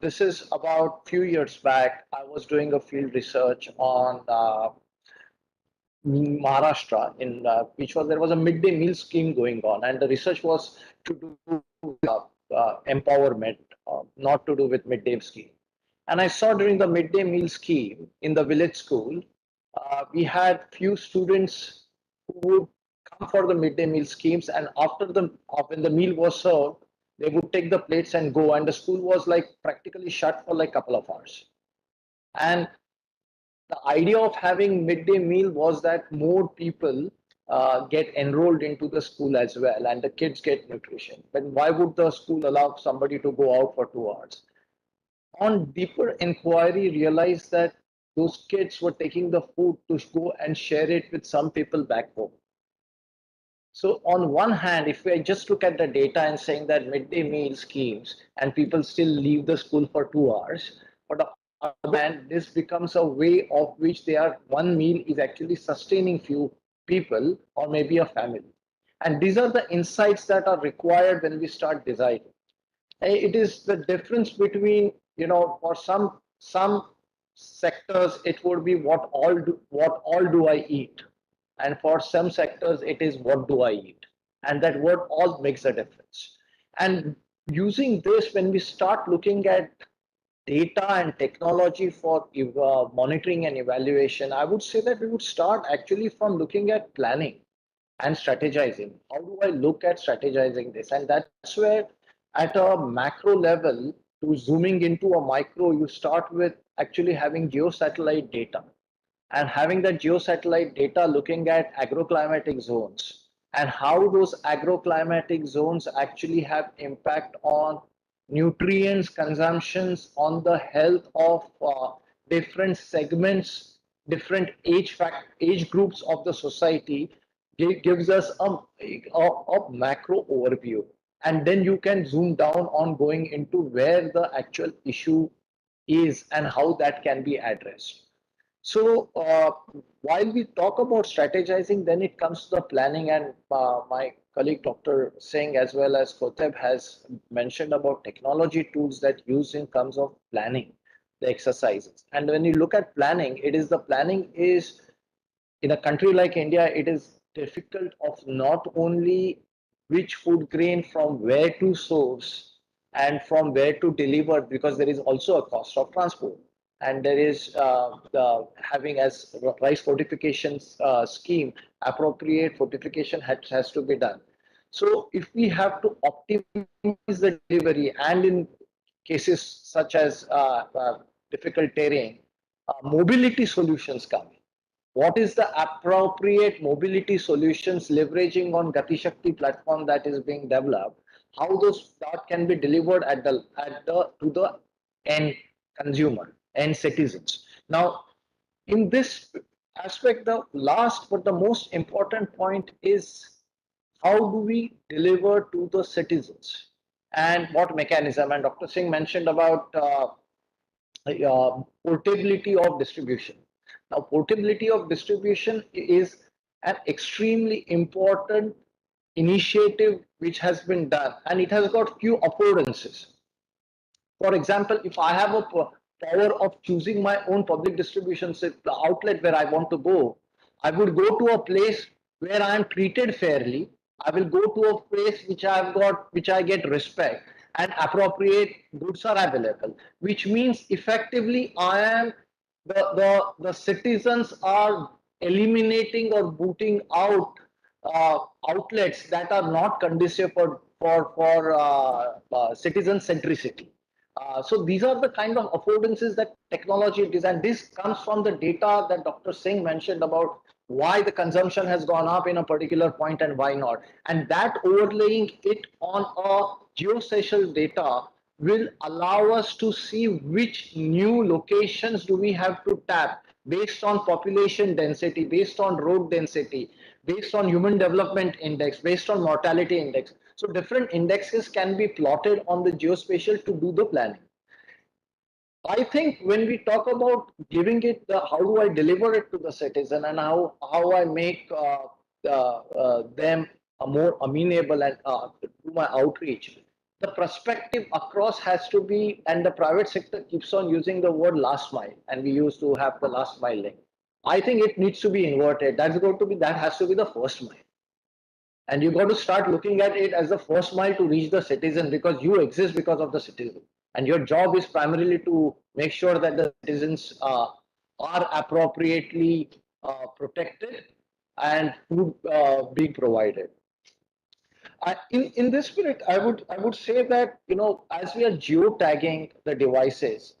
this is about few years back. I was doing a field research on Maharashtra, in which was there was a midday meal scheme going on, and the research was to do with empowerment, not to do with midday scheme. And I saw during the midday meal scheme in the village school, we had few students who would come for the midday meal schemes, and after when the meal was served, they would take the plates and go, and the school was like practically shut for like a couple of hours. And the idea of having midday meal was that more people get enrolled into the school as well, and the kids get nutrition. But why would the school allow somebody to go out for 2 hours? On deeper inquiry, realized that those kids were taking the food to go and share it with some people back home. So on one hand, if we just look at the data and saying that midday meal schemes and people still leave the school for 2 hours, but on the other hand, this becomes a way of which one meal is actually sustaining few people or maybe a family. And these are the insights that are required when we start designing. It is the difference between, for some sectors, it would be what all do I eat? And for some sectors, it is what do I eat? And that word all makes a difference. And using this, when we start looking at data and technology for monitoring and evaluation, I would say that we would start actually from looking at planning and strategizing. How do I look at strategizing this? And that's where, at a macro level, to zooming into a micro, you start with actually having geosatellite data, and having that geosatellite data looking at agroclimatic zones and how those agroclimatic zones actually have impact on nutrients consumptions, on the health of different segments, different age groups of the society, gives us a macro overview. And then you can zoom down on going into where the actual issue is and how that can be addressed. So while we talk about strategizing, then it comes to the planning, and my colleague Dr. Singh as well as Koteb has mentioned about technology tools that use in terms of planning the exercises. And when you look at planning, the planning is, in a country like India, it is difficult of not only which food grain from where to source and from where to deliver, because there is also a cost of transport. And there is having as rice fortification scheme, appropriate fortification has to be done. So if we have to optimize the delivery, and in cases such as difficult terrain, mobility solutions come in. What is the appropriate mobility solutions leveraging on Gati Shakti platform that is being developed? How those that can be delivered to the end consumer, end citizens. Now, in this aspect, the last but the most important point is, how do we deliver to the citizens and what mechanism? And Dr. Singh mentioned about portability of distribution. Now, portability of distribution is an extremely important initiative which has been done, and it has got few affordances. For example, if I have a power of choosing my own public distribution outlet where I want to go, I would go to a place where I am treated fairly. I will go to a place which I get respect, and appropriate goods are available, which means effectively I am the citizens are eliminating or booting out outlets that are not conducive for citizen centricity. So these are the kind of affordances that technology is, and this comes from the data that Dr. Singh mentioned about why the consumption has gone up in a particular point and why not. And that overlaying it on a geospatial data will allow us to see which new locations do we have to tap based on population density, based on road density, based on human development index, based on mortality index. So different indexes can be plotted on the geospatial to do the planning. I think when we talk about giving it, how do I deliver it to the citizen, and how I make them more amenable and do my outreach, the perspective across has to be, and the private sector keeps on using the word last mile, and we used to have the last mile link. I think it needs to be inverted. That has to be the first mile. And you got to start looking at it as the first mile to reach the citizen, because you exist because of the citizen, and your job is primarily to make sure that the citizens are appropriately protected and food being provided. In this spirit, I would say that, as we are geotagging the devices,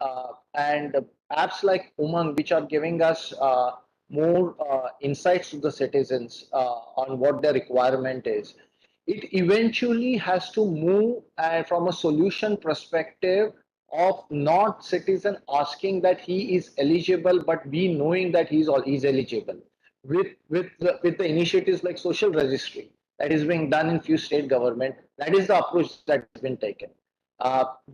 and apps like Umang, which are giving us more insights to the citizens on what their requirement is, it eventually has to move from a solution perspective of not citizen asking that he is eligible, but we knowing that he's eligible. With the initiatives like social registry that is being done in few state government, that is the approach that has been taken.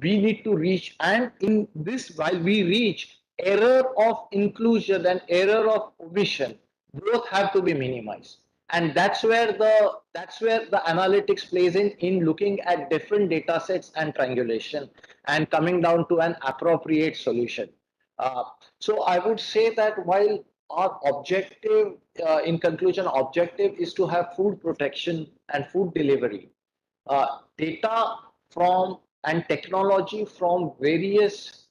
We need to reach, and in this, while we reach, error of inclusion and error of omission both have to be minimized, and that's where the analytics plays in looking at different data sets and triangulation and coming down to an appropriate solution. So I would say that while our objective, in conclusion, objective is to have food protection and food delivery, data from and technology from various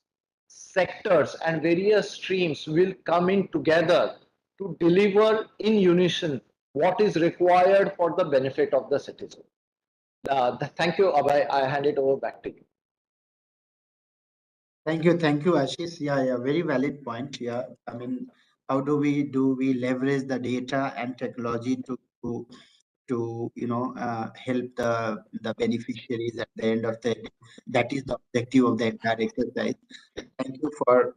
sectors and various streams will come in together to deliver in unison what is required for the benefit of the citizen. Thank you, Abhay. I hand it over back to you. Thank you, Ashish. Yeah, very valid point. Yeah, I mean, how do we leverage the data and technology to help the beneficiaries at the end of the day? That is the objective of the entire exercise. Thank you for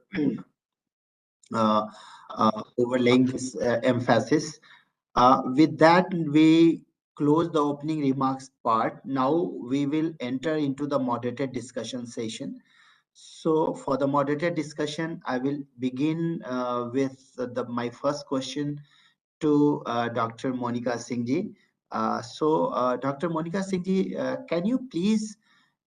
uh, overlaying this emphasis. With that, we close the opening remarks part. Now we will enter into the moderated discussion session. So for the moderated discussion, I will begin with my first question to Dr. Monica Singhji. Dr. Monica Singhji, can you please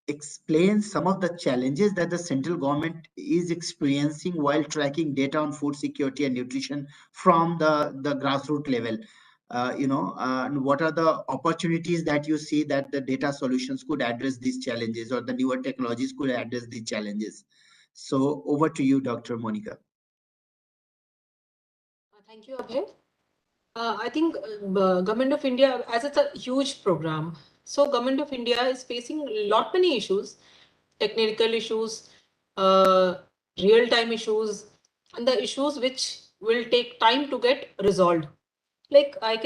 explain some of the challenges that the central government is experiencing while tracking data on food security and nutrition from the grassroots level? And what are the opportunities that you see that the data solutions could address these challenges, or the newer technologies could address these challenges? So over to you, Dr. Monica. Thank you, Abhay. I think Government of India, as it's a huge program, so Government of India is facing many issues, technical issues, real-time issues, and the issues which will take time to get resolved. Like I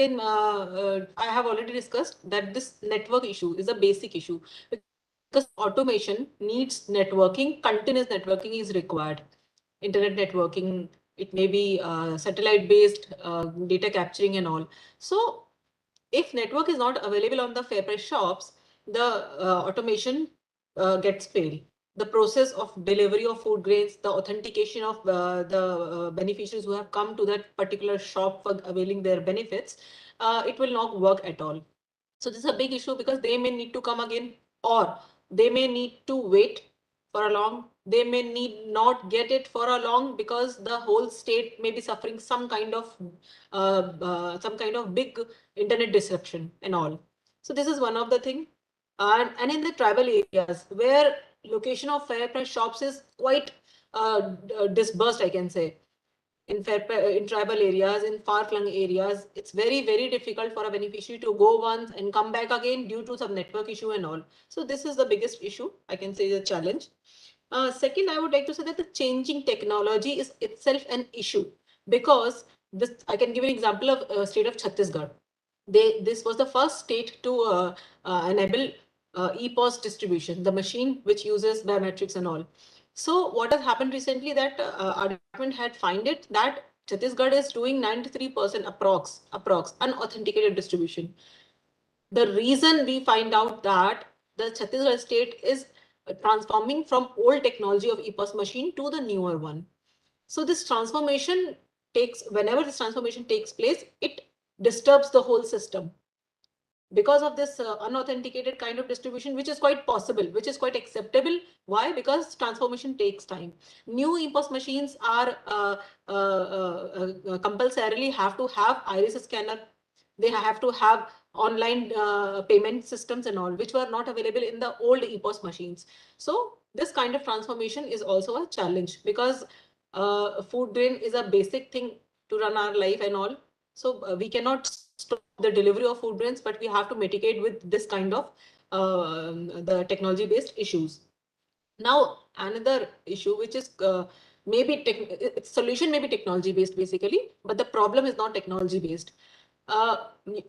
have already discussed that this network issue is a basic issue, because automation needs networking, continuous networking is required. Internet networking, it may be satellite based data capturing and all. So if network is not available on the fair price shops, the automation gets failed. The process of delivery of food grains, the authentication of the beneficiaries who have come to that particular shop for availing their benefits, it will not work at all. So this is a big issue, because they may need to come again, or they may need to wait for a long they may need not get it for a long because the whole state may be suffering some kind of big internet disruption and all. So this is one of the thing. And in the tribal areas where location of fair price shops is quite dispersed, I can say, in tribal areas, in far-flung areas, it's very difficult for a beneficiary to go once and come back again due to some network issue and all. So this is the biggest issue, I can say, the challenge. Second, I would like to say that the changing technology is itself an issue, because this, I can give an example of state of Chhattisgarh. This was the first state to enable EPOS distribution, the machine which uses biometrics and all. So what has happened recently, that our department had find it that Chhattisgarh is doing 93% approx unauthenticated distribution. The reason we find out that the Chhattisgarh state is transforming from old technology of EPOS machine to the newer one. So this transformation whenever this transformation takes place, it disturbs the whole system. Because of this unauthenticated kind of distribution, which is quite possible, which is quite acceptable. Why? Because transformation takes time. New EPOS machines are compulsorily have to have iris scanner. They have to have online payment systems and all, which were not available in the old EPOS machines. So this kind of transformation is also a challenge, because food grain is a basic thing to run our life and all. So we cannot stop the delivery of food grains, but we have to mitigate with this kind of the technology-based issues. Now, another issue, which is its solution may be technology-based basically, but the problem is not technology-based.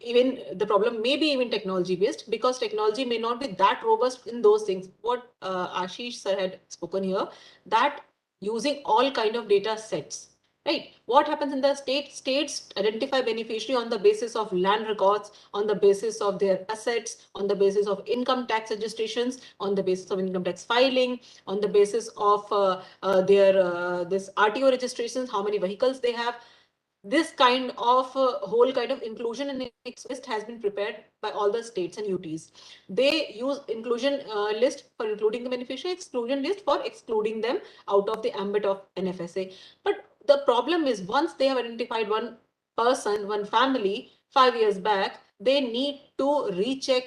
Even the problem may be even technology-based, because technology may not be that robust in those things. What Ashish sir had spoken here, that using all kind of data sets. Right. What happens in the states identify beneficiary on the basis of land records, on the basis of their assets, on the basis of income tax registrations, on the basis of income tax filing, on the basis of their this RTO registrations, how many vehicles they have. This kind of whole kind of inclusion and list has been prepared by all the states and UTs. They use inclusion list for including the beneficiary, exclusion list for excluding them out of the ambit of NFSA. But the problem is, once they have identified one person, one family 5 years back, they need to recheck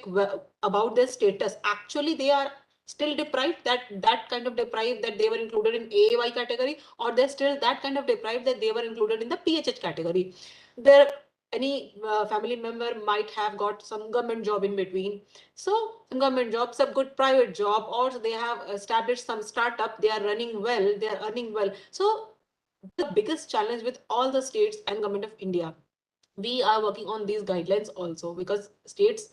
about their status. Actually, they are still deprived, that kind of deprived that they were included in AAY category, or they're still that kind of deprived that they were included in the PHH category. There, any family member might have got some government job in between. So some government job, some good private job, or they have established some startup, they are running well, they are earning well. So the biggest challenge with all the states and government of India, we are working on these guidelines also, because states,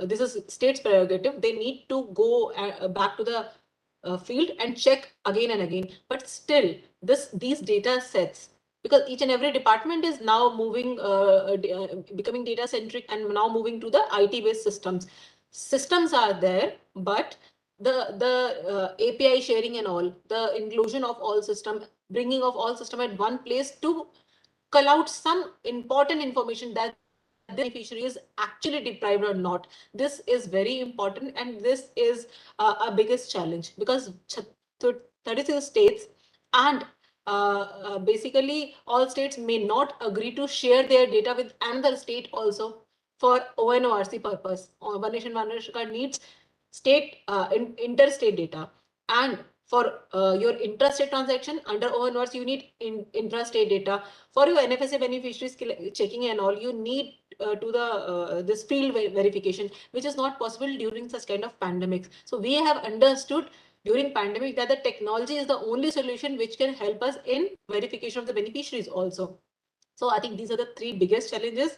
this is states prerogative, they need to go back to the field and check again and again. But still, these data sets, because each and every department is now moving, becoming data centric, and now moving to the IT based systems are there, but the API sharing and all, the inclusion of all system, bringing of all system at one place to call out some important information that the beneficiary is actually deprived or not. This is very important, and this is a biggest challenge, because 36 states and basically all states may not agree to share their data with another state also for ONORC purpose. One Nation One Ration Card needs state interstate data, and for your intrastate transaction under ONORC, you need intrastate data. For your NFSA beneficiaries checking and all, you need to the this field verification, which is not possible during such kind of pandemics. So we have understood during pandemic that the technology is the only solution which can help us in verification of the beneficiaries also. So I think these are the three biggest challenges.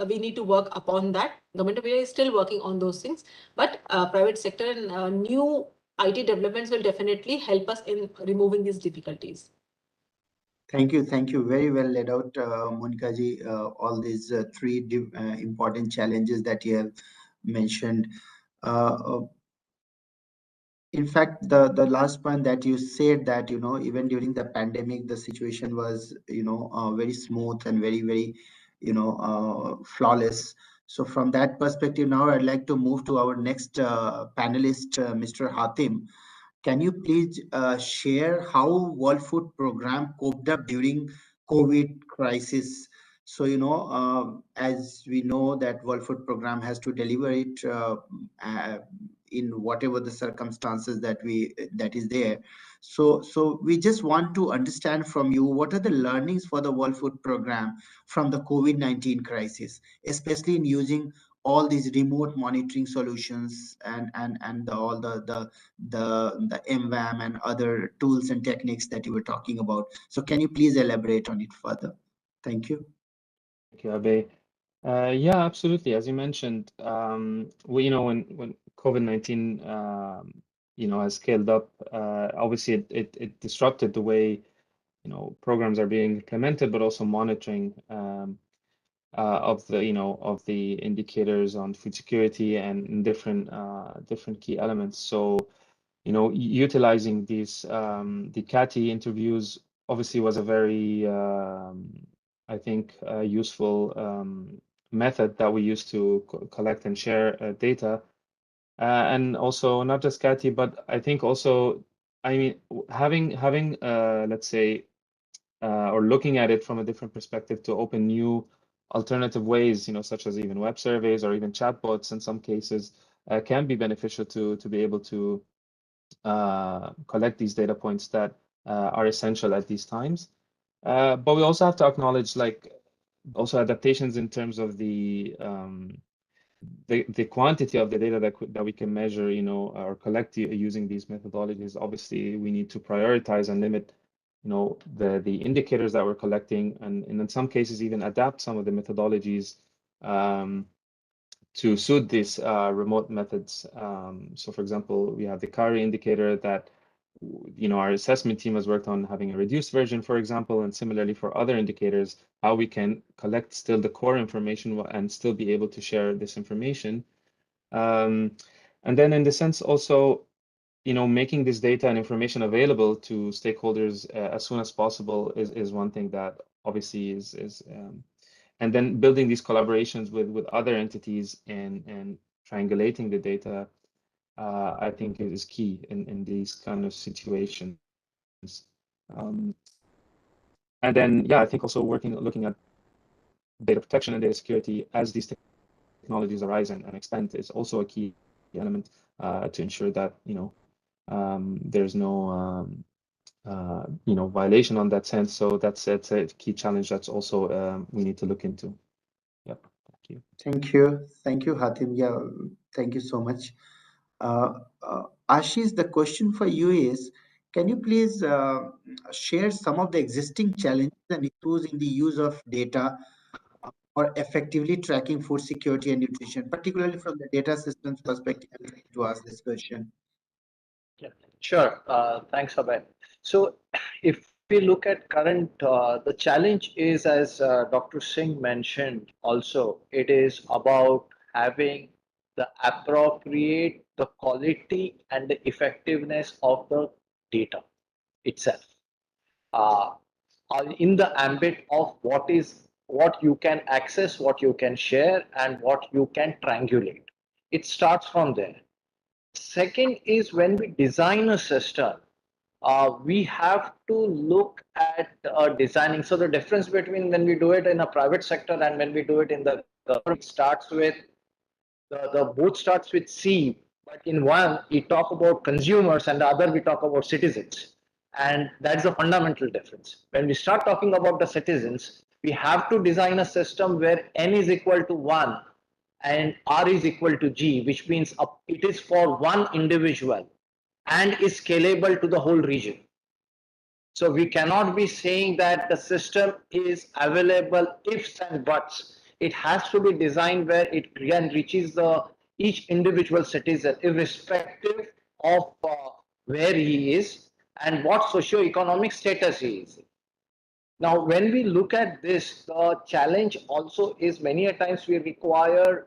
We need to work upon that. Government of India is still working on those things, but private sector and new IT developments will definitely help us in removing these difficulties. Thank you. Thank you. Very well laid out, Monica ji, all these three important challenges that you have mentioned. In fact, the last point that you said, that even during the pandemic the situation was very smooth and very flawless. So from that perspective, now I'd like to move to our next panelist, Mr. Hatim, can you please share how World Food Program coped up during COVID crisis? So, as we know that World Food Program has to deliver it in whatever the circumstances that is there. So we just want to understand from you, what are the learnings for the World Food Program from the COVID-19 crisis, especially in using all these remote monitoring solutions and all the MVAM and other tools and techniques that you were talking about. So can you please elaborate on it further? Thank you. Thank you, Abe. Yeah, absolutely. As you mentioned, when COVID-19, has scaled up, obviously it disrupted the way, programs are being implemented, but also monitoring of the indicators on food security and different key elements. So, utilizing these the CATI interviews obviously was a very I think useful method that we used to collect and share data, and also not just CATI, but I think also, I mean, having let's say or looking at it from a different perspective to open new alternative ways, such as even web surveys or even chatbots in some cases, can be beneficial to be able to collect these data points that are essential at these times. But we also have to acknowledge, like, also adaptations in terms of the quantity of the data that we can measure, or collect using these methodologies. Obviously, we need to prioritize and limit, the indicators that we're collecting, and in some cases even adapt some of the methodologies to suit these remote methods. So, for example, we have the CARI indicator that our assessment team has worked on having a reduced version, for example, and similarly for other indicators, how we can collect still the core information and still be able to share this information. And then in the sense also, making this data and information available to stakeholders as soon as possible is one thing that obviously is and then building these collaborations with other entities and triangulating the data, I think is key in these kind of situations. And then, yeah, I think also looking at data protection and data security as these technologies arise and expand is also a key element to ensure that, there's no, violation on that sense. So that's a key challenge that's also we need to look into. Yep. Thank you. Thank you, Hatim. Yeah, thank you so much. Ashish, the question for you is, can you please share some of the existing challenges and issues in the use of data or effectively tracking food security and nutrition, particularly from the data systems perspective, to ask this question? Yeah, sure. Thanks, Abhay. So if we look at current, the challenge is, as Dr. Singh mentioned also, it is about having the appropriate, the quality and the effectiveness of the data itself. In the ambit of what you can access, what you can share, and what you can triangulate. It starts from there. Second is, when we design a system, we have to look at designing. So the difference between when we do it in a private sector and when we do it in the government starts with the both starts with C, but in one we talk about consumers and the other we talk about citizens. And that's a fundamental difference. When we start talking about the citizens, we have to design a system where N is equal to 1 and R is equal to G, which means it is for one individual and is scalable to the whole region. So we cannot be saying that the system is available ifs and buts. It has to be designed where it reaches each individual citizen, irrespective of where he is and what socio-economic status he is. Now, when we look at this, the challenge also is many a times we require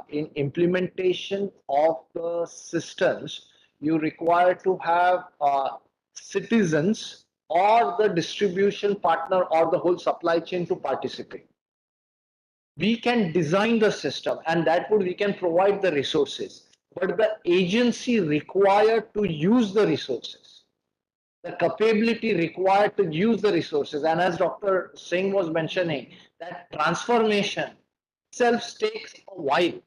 in implementation of the systems, you require to have citizens or the distribution partner or the whole supply chain to participate. We can design the system and that would we can provide the resources. but the agency required to use the resources, the capability required to use the resources. And as Dr. Singh was mentioning, that transformation itself takes a while.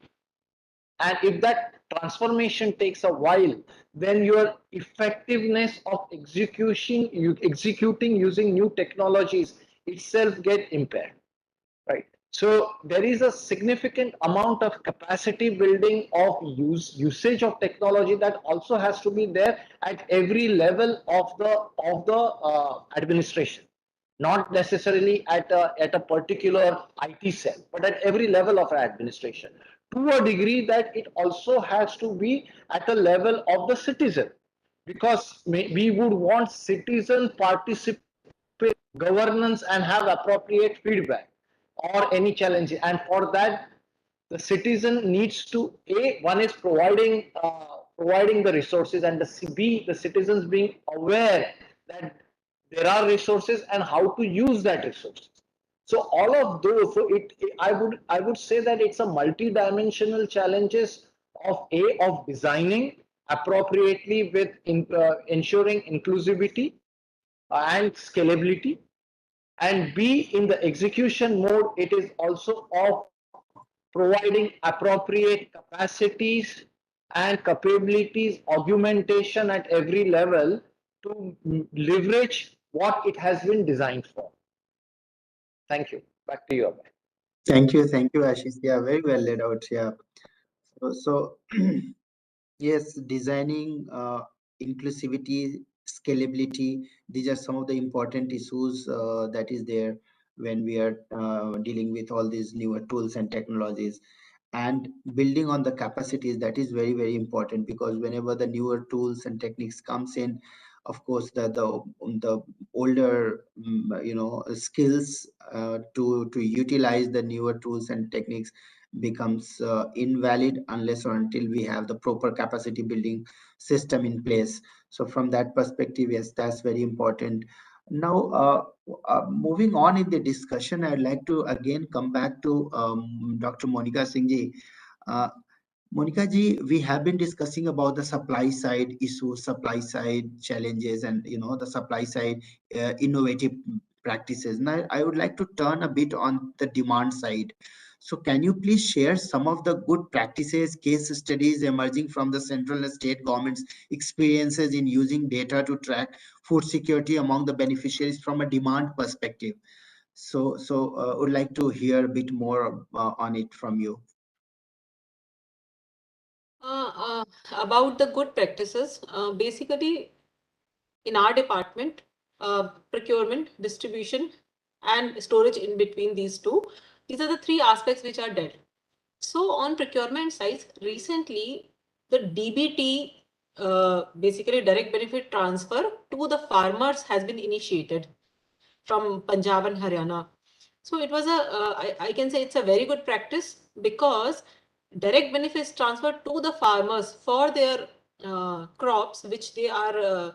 And if that transformation takes a while, then your effectiveness of executing using new technologies itself get impaired, right? So there is a significant amount of capacity building of usage of technology that also has to be there at every level of the administration, not necessarily at a particular IT cell, but at every level of administration, to a degree that it also has to be at a level of the citizen, because we would want citizen participate governance and have appropriate feedback or any challenge. And for that, the citizen needs to, one is providing the resources, and the citizens being aware that there are resources and how to use that resources. So all of those, so I would say that it's a multi-dimensional challenges of designing appropriately with ensuring inclusivity and scalability, and B, in the execution mode, it is also of providing appropriate capacities and capabilities augmentation at every level to leverage what it has been designed for. Thank you. Back to you, Abhay. Thank you, Ashish. Yeah, very well laid out. Yeah. So yes, designing inclusivity, scalability, these are some of the important issues that is there when we are dealing with all these newer tools and technologies. And building on the capacities, that is very, very important, because whenever the newer tools and techniques comes in, of course, the older skills to utilize the newer tools and techniques becomes invalid unless or until we have the proper capacity building system in place. So from that perspective, yes, that's very important. Now, moving on in the discussion, I'd like to again come back to Dr. Monica Singh ji. Monica ji, we have been discussing about the supply side issues, supply side challenges, and the supply side innovative practices. Now, I would like to turn a bit on the demand side. So, can you please share some of the good practices, case studies emerging from the central and state governments' experiences in using data to track food security among the beneficiaries from a demand perspective? So, would like to hear a bit more on it from you. About the good practices, basically in our department, procurement, distribution, and storage in between these two, these are the three aspects which are dead. So on procurement side, recently the DBT, basically direct benefit transfer to the farmers, has been initiated from Punjab and Haryana. So it was I can say it's a very good practice, because direct benefits transferred to the farmers for their crops, which they are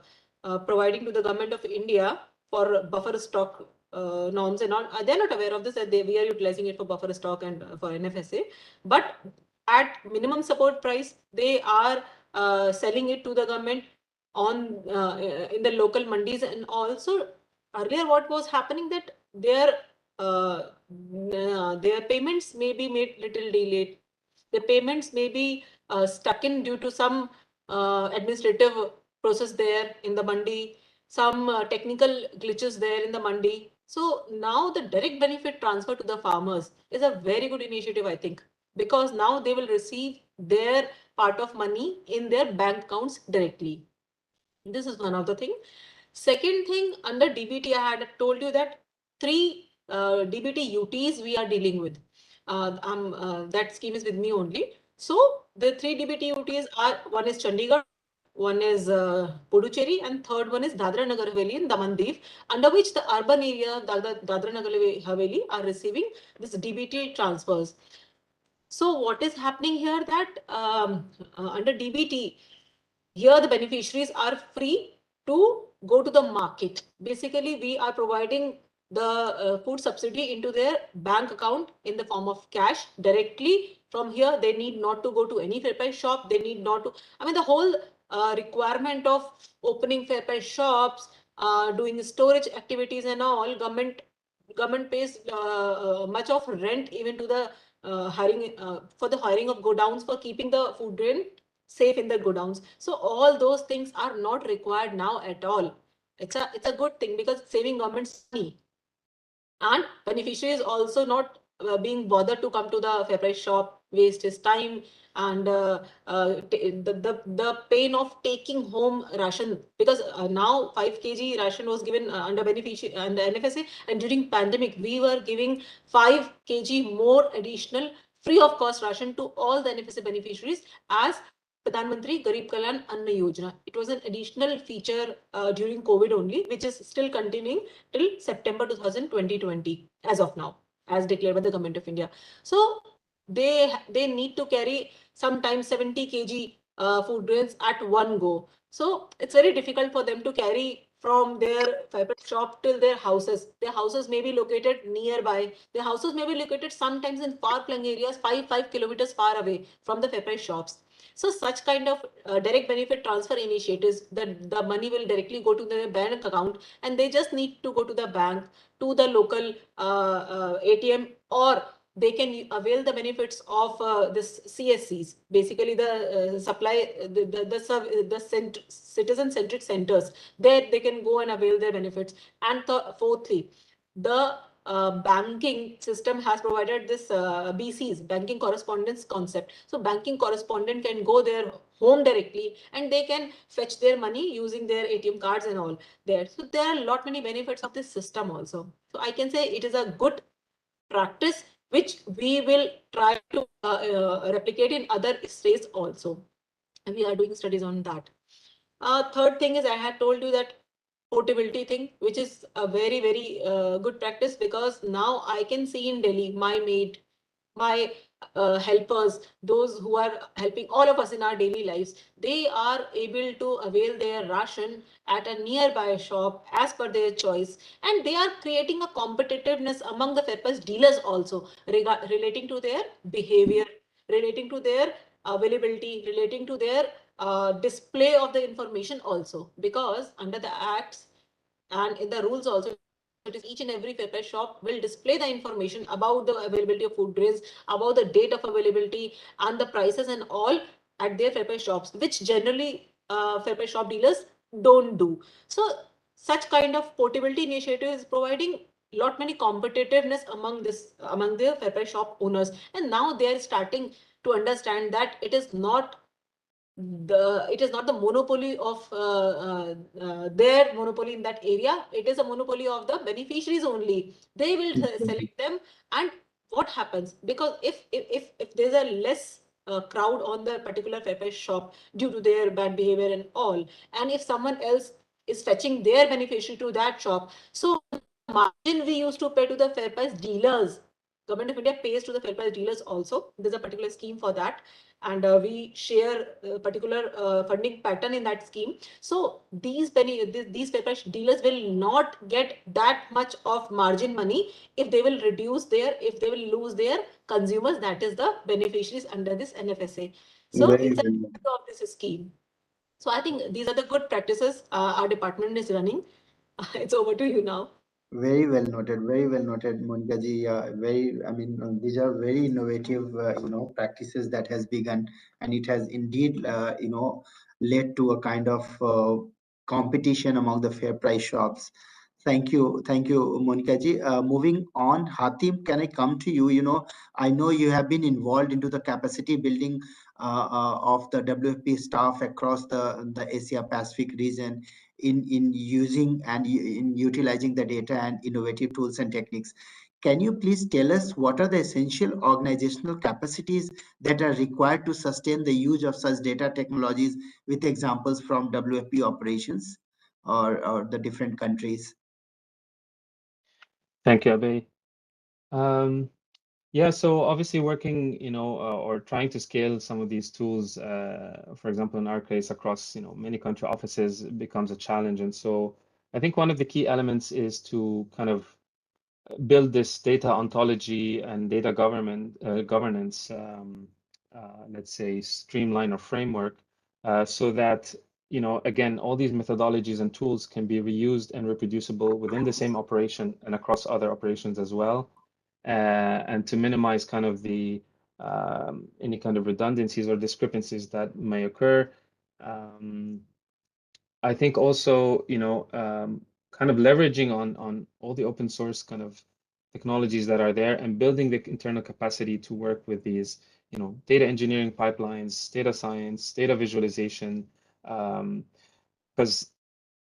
providing to the government of India for buffer stock norms and all. They're not aware of this, that we are utilizing it for buffer stock and for NFSA. But at minimum support price, they are selling it to the government on in the local mandis. And also earlier what was happening, that their payments may be made little delayed. The payments may be stuck in due to some administrative process there in the mandi, some technical glitches there in the mandi. So now the direct benefit transfer to the farmers is a very good initiative, I think, because now they will receive their part of money in their bank accounts directly. This is one of the thing. Second thing, under DBT, I had told you that 3 DBT UTs we are dealing with. That scheme is with me only. So the 3 DBT UTs are, one is Chandigarh, one is Puducherry, and third one is Dadra Nagar Haveli in Damandiv, under which the urban area Dadra Nagar Haveli are receiving this DBT transfers. So what is happening here, that under DBT, here the beneficiaries are free to go to the market. Basically, we are providing the food subsidy into their bank account in the form of cash directly From here, they need not to go to any fair price shop. They need not to, I mean, the whole requirement of opening fair price shops, doing storage activities and all, government pays much of rent even to the hiring for the hiring of godowns for keeping the food grain safe in the godowns. So all those things are not required now at all. It's a good thing because it's saving government's money. And beneficiary is also not being bothered to come to the fair price shop, waste his time, and the pain of taking home ration, because now 5 kg ration was given under beneficiary and the NFSA, and during pandemic we were giving 5 kg more additional free of cost ration to all the NFSA beneficiaries as Pradhan Mantri Garib Kalyan Anna Yojana. It was an additional feature during COVID only, which is still continuing till September 2020 as of now, as declared by the Government of India. So they need to carry sometimes 70 kg food grains at one go. So it's very difficult for them to carry from their fabric shop till their houses. Their houses may be located nearby. Their houses may be located sometimes in far-flung areas, 5 kilometers far away from the fabric shops. So such kind of direct benefit transfer initiatives, the money will directly go to their bank account, and they just need to go to the bank, to the local ATM, or they can avail the benefits of this CSCs, basically the supply, the citizen-centric centers. There they can go and avail their benefits. And fourthly, the banking system has provided this BCs, banking correspondence concept. So banking correspondent can go their home directly and they can fetch their money using their ATM cards and all there. So there are a lot many benefits of this system also. So I can say it is a good practice which we will try to replicate in other states also. And we are doing studies on that. Third thing is I had told you that portability thing, which is a very, very good practice, because now I can see in Delhi, my maid, my helpers, those who are helping all of us in our daily lives, they are able to avail their ration at a nearby shop as per their choice. And they are creating a competitiveness among the fair price dealers also, relating to their behavior, relating to their availability, relating to their display of the information also, because under the acts and in the rules also, it is each and every fair price shop will display the information about the availability of food grains, about the date of availability and the prices and all at their fair price shops, which generally fair price shop dealers don't do. So such kind of portability initiative is providing lot many competitiveness among the fair price shop owners, and now they are starting to understand that it is not the monopoly of their monopoly in that area. It is a monopoly of the beneficiaries only. They will select them. And what happens, because if there's a less crowd on the particular fair price shop due to their bad behavior and all, and if someone else is fetching their beneficiary to that shop, so margin we used to pay to the fair price dealers, Government of India pays to the fair price dealers also. There's a particular scheme for that, and we share a particular funding pattern in that scheme. So these fair price dealers will not get that much of margin money if they will lose their consumers, that is the beneficiaries under this NFSA. So Very it's a well. of this scheme. So I think these are the good practices our department is running. It's over to you now. Very well noted. Very well noted, Monica ji. I mean, these are very innovative, practices that has begun, and it has indeed, led to a kind of competition among the fair price shops. Thank you, Monica ji. Moving on, Hatim, can I come to you? I know you have been involved into the capacity building of the WFP staff across the Asia Pacific region, in using and in utilizing the data and innovative tools and techniques. Can you please tell us what are the essential organizational capacities that are required to sustain the use of such data technologies, with examples from WFP operations or the different countries? Thank you, Abhay. Yeah, so obviously working, or trying to scale some of these tools, for example, in our case, across, many country offices becomes a challenge. And so I think one of the key elements is to kind of build this data ontology and data governance, let's say, streamline or framework, so that, you know, again, all these methodologies and tools can be reused and reproducible within the same operation and across other operations as well, and to minimize kind of the any kind of redundancies or discrepancies that may occur. I think also, you know, kind of leveraging on all the open source kind of technologies that are there and building the internal capacity to work with these, you know, data engineering pipelines, data science, data visualization, because,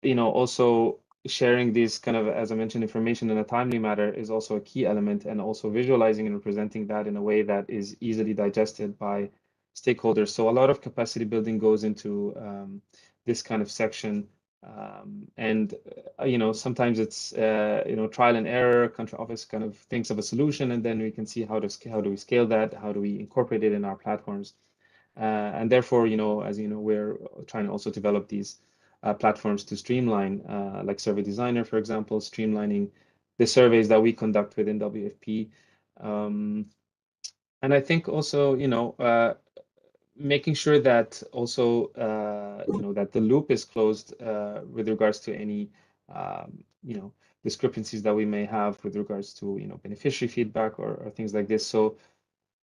you know, also sharing these kind of, as I mentioned, information in a timely manner is also a key element, and also visualizing and representing that in a way that is easily digested by stakeholders. So a lot of capacity building goes into this kind of section. And you know, sometimes it's you know, trial and error. Country office kind of thinks of a solution, and then we can see how do we scale that, how do we incorporate it in our platforms, and therefore, you know, as you know, we're trying to also develop these platforms to streamline, like Survey Designer, for example, streamlining the surveys that we conduct within WFP. And I think also, you know, making sure that also, you know, that the loop is closed with regards to any, you know, discrepancies that we may have with regards to, you know, beneficiary feedback or things like this. So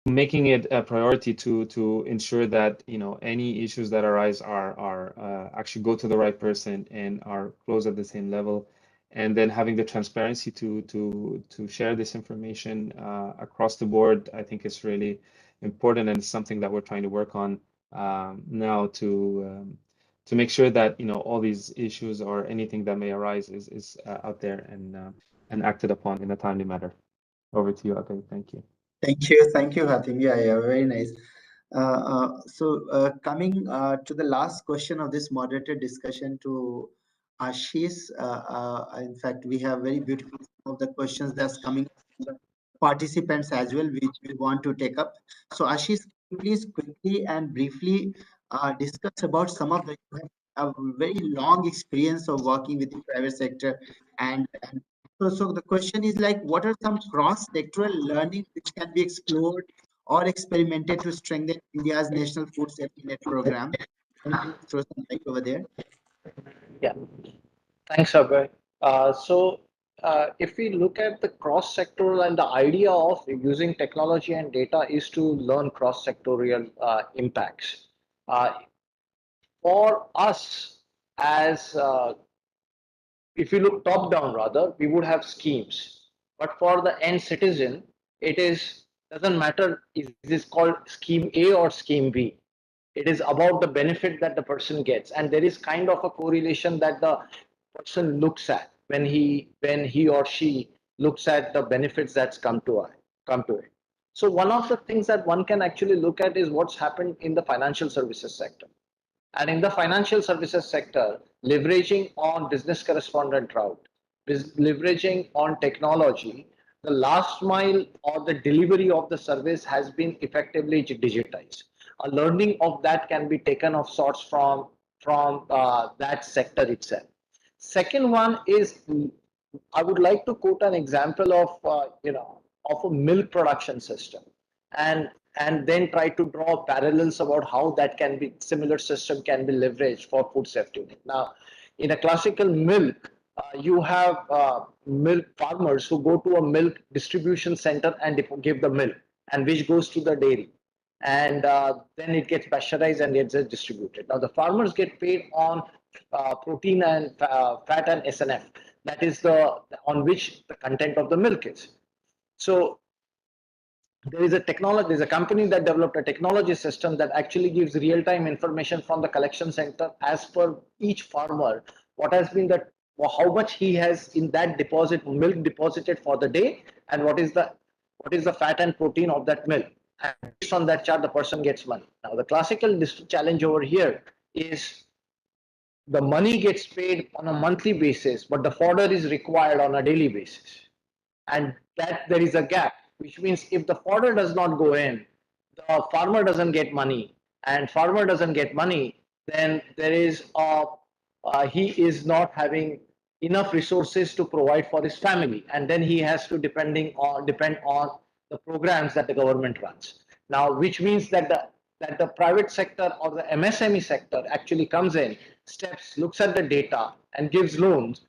making it a priority to ensure that, you know, any issues that arise are actually go to the right person and are closed at the same level, and then having the transparency to share this information across the board, I think is really important, and it's something that we're trying to work on now to make sure that, you know, all these issues or anything that may arise is out there and acted upon in a timely manner. Over to you, Abhay. Thank you. Thank you, Hatim. Yeah, very nice. So coming to the last question of this moderated discussion to Ashish. In fact, we have very beautiful some of the questions that's coming from the participants as well, which we want to take up. So Ashish, please quickly and briefly discuss about some of the, you have a very long experience of working with the private sector, and so the question is like, what are some cross-sectoral learning which can be explored or experimented to strengthen India's National Food Safety Net program? Can you throw some light over there? Yeah, thanks, Abhay. If we look at the cross-sectoral, and the idea of using technology and data is to learn cross-sectorial impacts. For us, as if you look top down, rather, we would have schemes. But for the end citizen, it is doesn't matter is this called scheme A or scheme B. It is about the benefit that the person gets, and there is kind of a correlation that the person looks at when he or she looks at the benefits that's come to it. So one of the things that one can actually look at is what's happened in the financial services sector. And in the financial services sector, leveraging on business correspondent route, leveraging on technology, the last mile or the delivery of the service has been effectively digitized. A learning of that can be taken of sorts from that sector itself. Second one is, I would like to quote an example of of a milk production system, and then try to draw parallels about how that can be similar system can be leveraged for food safety. Now, in a classical milk, you have milk farmers who go to a milk distribution center and give the milk, and which goes to the dairy, and then it gets pasteurized and gets distributed. Now the farmers get paid on protein and fat and SNF. That is the on which the content of the milk is. So there's a company that developed a technology system that actually gives real-time information from the collection center as per each farmer, what has been the, how much he has in that milk deposited for the day, and what is the fat and protein of that milk. And based on that chart, the person gets money. Now the classical challenge over here is the money gets paid on a monthly basis, but the fodder is required on a daily basis. And that there is a gap, which means if the fodder does not go in, the farmer doesn't get money, and farmer doesn't get money, then there is he is not having enough resources to provide for his family, and then he has to depend on the programs that the government runs. Now, which means that the private sector or the MSME sector actually comes in, steps, looks at the data, and gives loans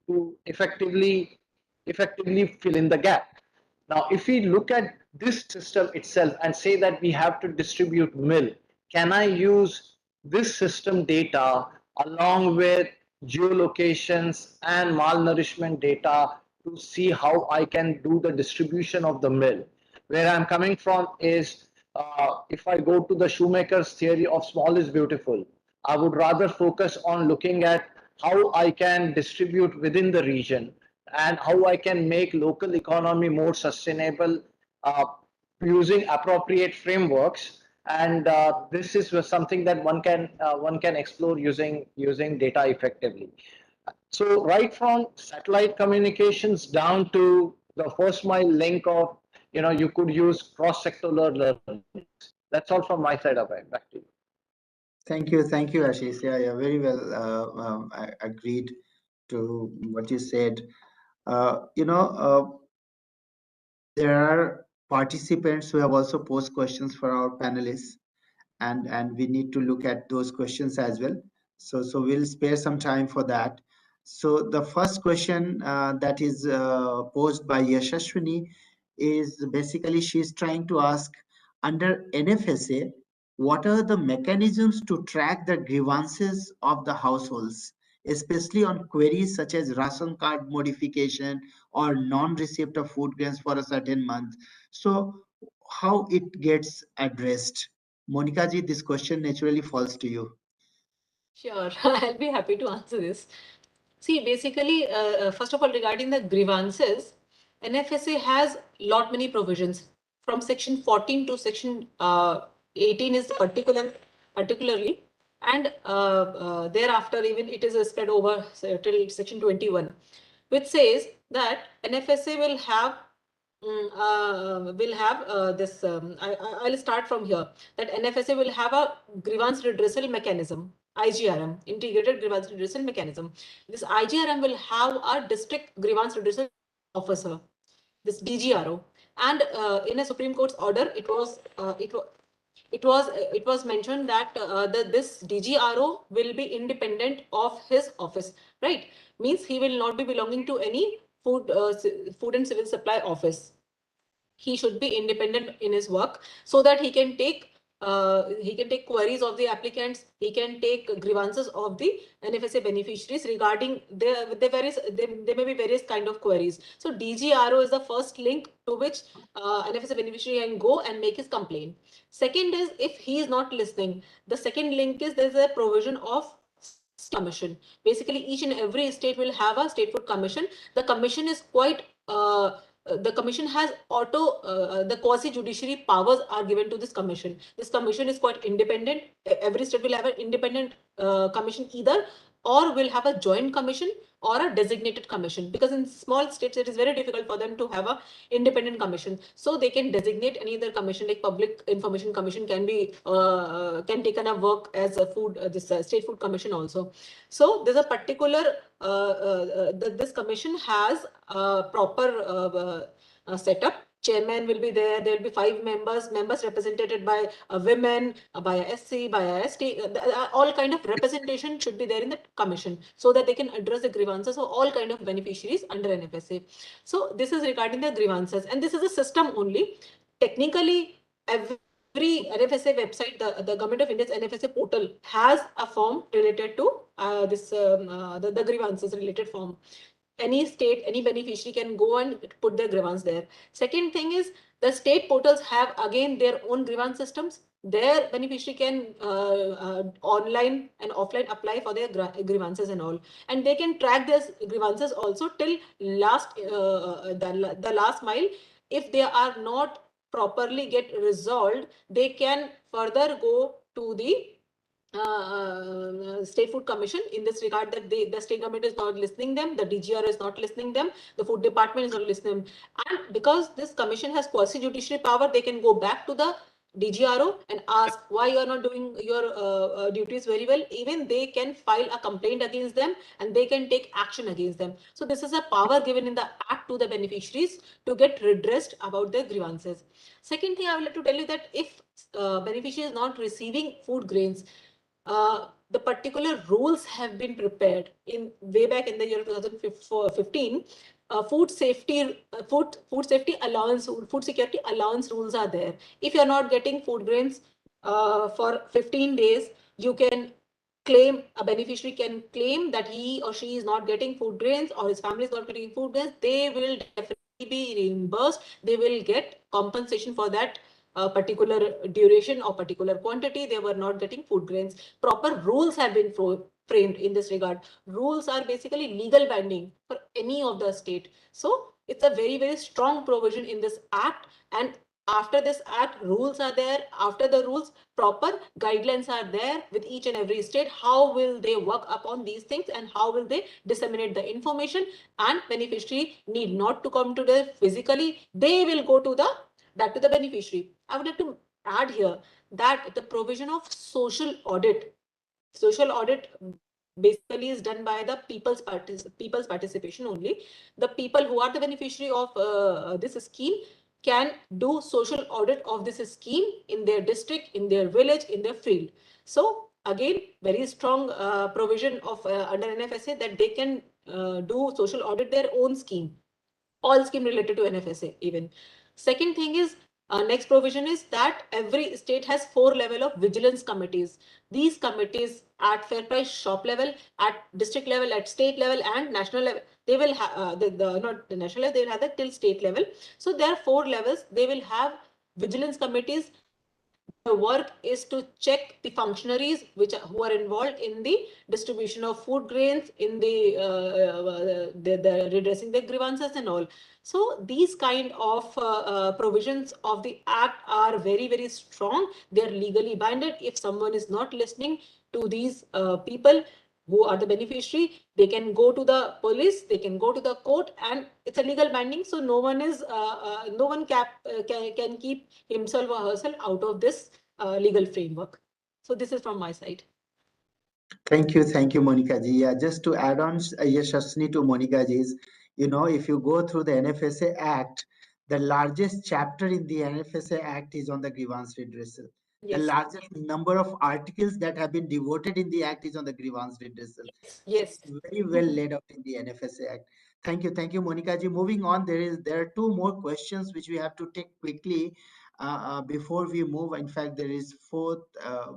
to effectively fill in the gap. Now, if we look at this system itself and say that we have to distribute milk, can I use this system data along with geolocations and malnourishment data to see how I can do the distribution of the milk? Where I'm coming from is, if I go to the shoemaker's theory of small is beautiful, I would rather focus on looking at how I can distribute within the region and how I can make local economy more sustainable using appropriate frameworks. And this is something that one can explore using data effectively. So right from satellite communications down to the first mile link of, you could use cross-sectoral learning. That's all from my side, Abhay. Back to you. Thank you, Ashish. Yeah, very well. I agreed to what you said. There are participants who have also posed questions for our panelists, and we need to look at those questions as well. So we'll spare some time for that. So the first question that is posed by Yashashwini is basically she's trying to ask, under NFSA, what are the mechanisms to track the grievances of the households, especially on queries such as ration card modification or non-receipt of food grains for a certain month? So how it gets addressed? Monica ji, this question naturally falls to you. Sure, I'll be happy to answer this. See, basically, first of all, regarding the grievances, NFSA has lot many provisions from section 14 to section 18 is particularly, and thereafter even it is spread over till section 21, which says that NFSA will have this. I'll start from here. That NFSA will have a grievance redressal mechanism. IGRM, Integrated Grievance Redressal Mechanism. This IGRM will have a District Grievance Redressal Officer, this DGRO, and in a Supreme Court's order, it was mentioned that this DGRO will be independent of his office, right? Means he will not be belonging to any food and civil supply office. He should be independent in his work so that he can take queries of the applicants. He can take grievances of the NFSA beneficiaries regarding there may be various kind of queries. So DGRO is the first link to which NFSA beneficiary can go and make his complaint. Second is, if he is not listening, the second link is there's a provision of commission. Basically, each and every state will have a state food commission. The commission is quite the commission has the quasi judiciary powers are given to this commission. This commission is quite independent. Every state will have an independent commission either, or will have a joint commission or a designated commission, because in small states it is very difficult for them to have a independent commission. So they can designate any other commission, like Public Information Commission can be can take on a work as a food this state food commission also. So there's a particular this commission has a proper setup. Chairman will be there. There will be 5 members represented by women, by a SC, by a ST. All kind of representation should be there in the commission so that they can address the grievances of all kind of beneficiaries under NFSA. So this is regarding the grievances, and this is a system only. Technically, every NFSA website, the Government of India's NFSA portal has a form related to the grievances related form. Any state, any beneficiary can go and put their grievance there. Second thing is, the state portals have again their own grievance systems. Their beneficiary can online and offline apply for their grievances and all, and they can track their grievances also till last the last mile. If they are not properly get resolved, they can further go to the State Food Commission in this regard, that the state government is not listening them, the DGR is not listening them, the food department is not listening them. And because this commission has quasi judiciary power, they can go back to the DGRO and ask why you are not doing your duties very well. Even they can file a complaint against them and they can take action against them. So this is a power given in the act to the beneficiaries to get redressed about their grievances. Second thing I would like to tell you that if beneficiary is not receiving food grains, the particular rules have been prepared in way back in the year 2015. Food safety allowance, food security allowance rules are there. If you are not getting food grains for 15 days, you can claim, a beneficiary can claim that he or she is not getting food grains or his family is not getting food grains. They will definitely be reimbursed. They will get compensation for that particular duration or particular quantity they were not getting food grains. Proper rules have been framed in this regard. Rules are basically legal binding for any of the state. So it's a very, very strong provision in this act. And after this act, rules are there. After the rules, proper guidelines are there with each and every state. How will they work upon these things and how will they disseminate the information? And beneficiary need not to come to the physically. They will go to the back to the beneficiary. I would like to add here that the provision of social audit basically is done by the people's participation only. The people who are the beneficiary of this scheme can do social audit of this scheme in their district, in their village, in their field. So again, very strong provision of under NFSA that they can do social audit their own scheme, all scheme related to NFSA even. Second thing is, next provision is that every state has 4 level of vigilance committees. These committees at fair price shop level, at district level, at state level and national level, they will have not the national level, they will have that till state level. So there are 4 levels. They will have vigilance committees. The work is to check the functionaries who are involved in the distribution of food grains, in the redressing the grievances and all. So these kind of provisions of the act are very, very strong. They are legally binded. If someone is not listening to these people who are the beneficiary, they can go to the police, they can go to the court, and it's a legal binding. So no one can keep himself or herself out of this legal framework. So this is from my side. Thank you, Monica ji. Yeah, just to add on, Yashasni, to Monica ji's, if you go through the NFSA Act, the largest chapter in the NFSA Act is on the grievance redressal. The Yes. largest number of articles that have been devoted in the Act is on the grievance redressal. Yes. It's very well laid out in the NFSA Act. Thank you, Monica ji. Moving on, there are 2 more questions which we have to take quickly before we move. In fact, there is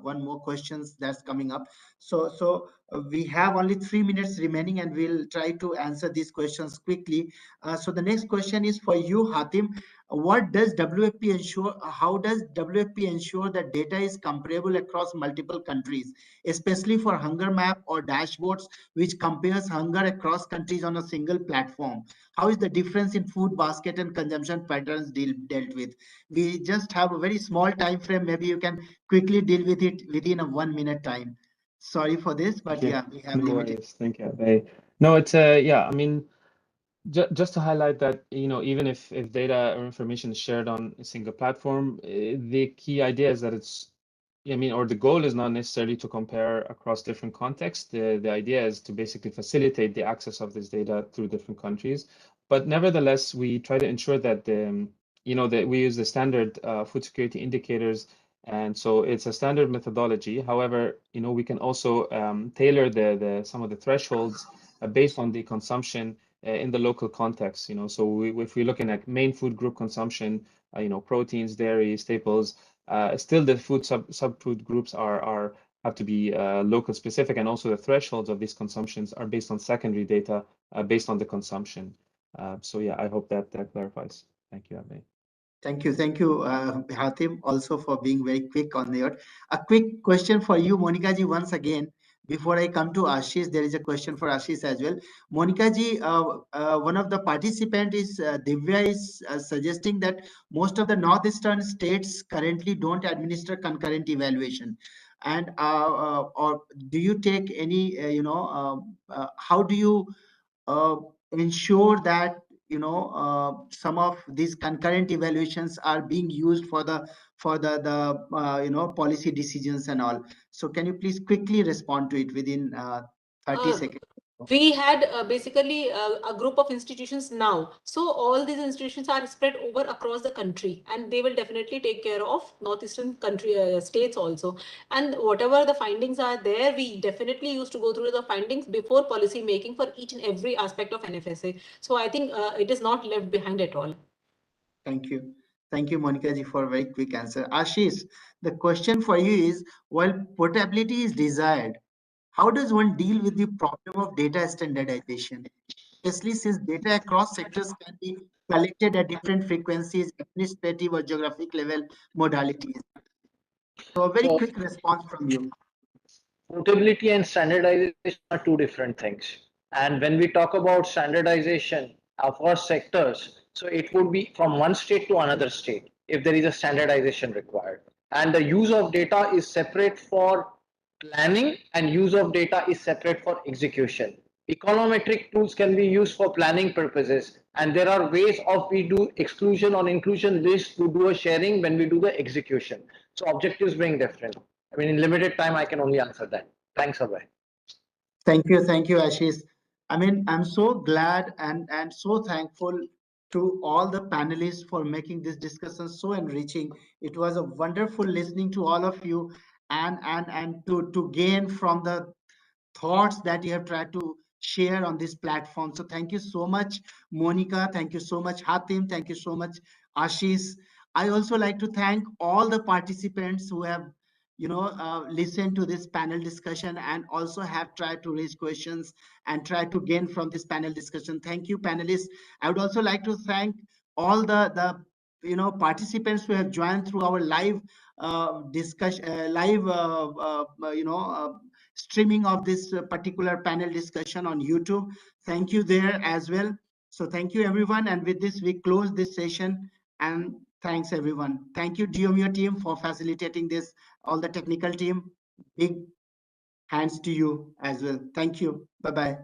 one more questions that's coming up. So we have only 3 minutes remaining, and we'll try to answer these questions quickly. So the next question is for you, Hatim. What does WFP ensure? How does WFP ensure that data is comparable across multiple countries, especially for hunger map or dashboards, which compares hunger across countries on a single platform? How is the difference in food basket and consumption patterns dealt with? We just have a very small time frame. Maybe you can quickly deal with it within a 1 minute time. Sorry for this, but yeah, we have No limited. worries. Thank you. No, it's yeah. I mean, just to highlight that, even if data or information is shared on a single platform, the key idea is that or the goal is not necessarily to compare across different contexts. The idea is to basically facilitate the access of this data through different countries. But nevertheless, we try to ensure that that we use the standard food security indicators. And so it's a standard methodology. However, we can also tailor some of the thresholds based on the consumption in the local context. So if we're looking at main food group consumption, proteins, dairy, staples, still the sub-food groups have to be local specific, and also the thresholds of these consumptions are based on secondary data based on the consumption. So yeah, I hope that clarifies. Thank you, Abhay. Thank you, Hatim, also for being very quick on there. A quick question for you, Monica ji, once again. Before I come to Ashish, there is a question for Ashish as well. Monica ji, one of the participants is Divya is suggesting that most of the northeastern states currently don't administer concurrent evaluation. And or do you take any, how do you ensure that some of these concurrent evaluations are being used for the policy decisions and all. So can you please quickly respond to it within 30 seconds? We had basically a group of institutions now. So all these institutions are spread over across the country, and they will definitely take care of northeastern country states also. And whatever the findings are there, we definitely used to go through the findings before policy making for each and every aspect of NFSA. So I think it is not left behind at all. Thank you. Thank you, Monica ji, for a very quick answer. Ashish, the question for you is, while portability is desired, how does one deal with the problem of data standardization? Especially since data across sectors can be collected at different frequencies, administrative or geographic level modalities. So a very quick response from you. Portability and standardization are two different things. And when we talk about standardization for sectors, so it would be from one state to another state if there is a standardization required. And the use of data is separate for planning, and use of data is separate for execution. Econometric tools can be used for planning purposes, and there are ways of we do exclusion or inclusion list to do a sharing when we do the execution. So objectives being different. I mean, in limited time, I can only answer that. Thanks, Abhay. Thank you, Ashish. I mean, I'm so glad and so thankful to all the panelists for making this discussion so enriching. It was a wonderful listening to all of you and to gain from the thoughts that you have tried to share on this platform. So thank you so much, Monica. Thank you so much, Hatim. Thank you so much, Ashish. I also like to thank all the participants who have listened to this panel discussion and also have tried to raise questions and try to gain from this panel discussion. Thank you, panelists. I would also like to thank all the participants who have joined through our live discussion, streaming of this particular panel discussion on YouTube. Thank you there as well. So thank you, everyone. And with this, we close this session. And thanks, everyone. Thank you, Geomio team, for facilitating this, all the technical team. Big hands to you as well. Thank you. Bye-bye.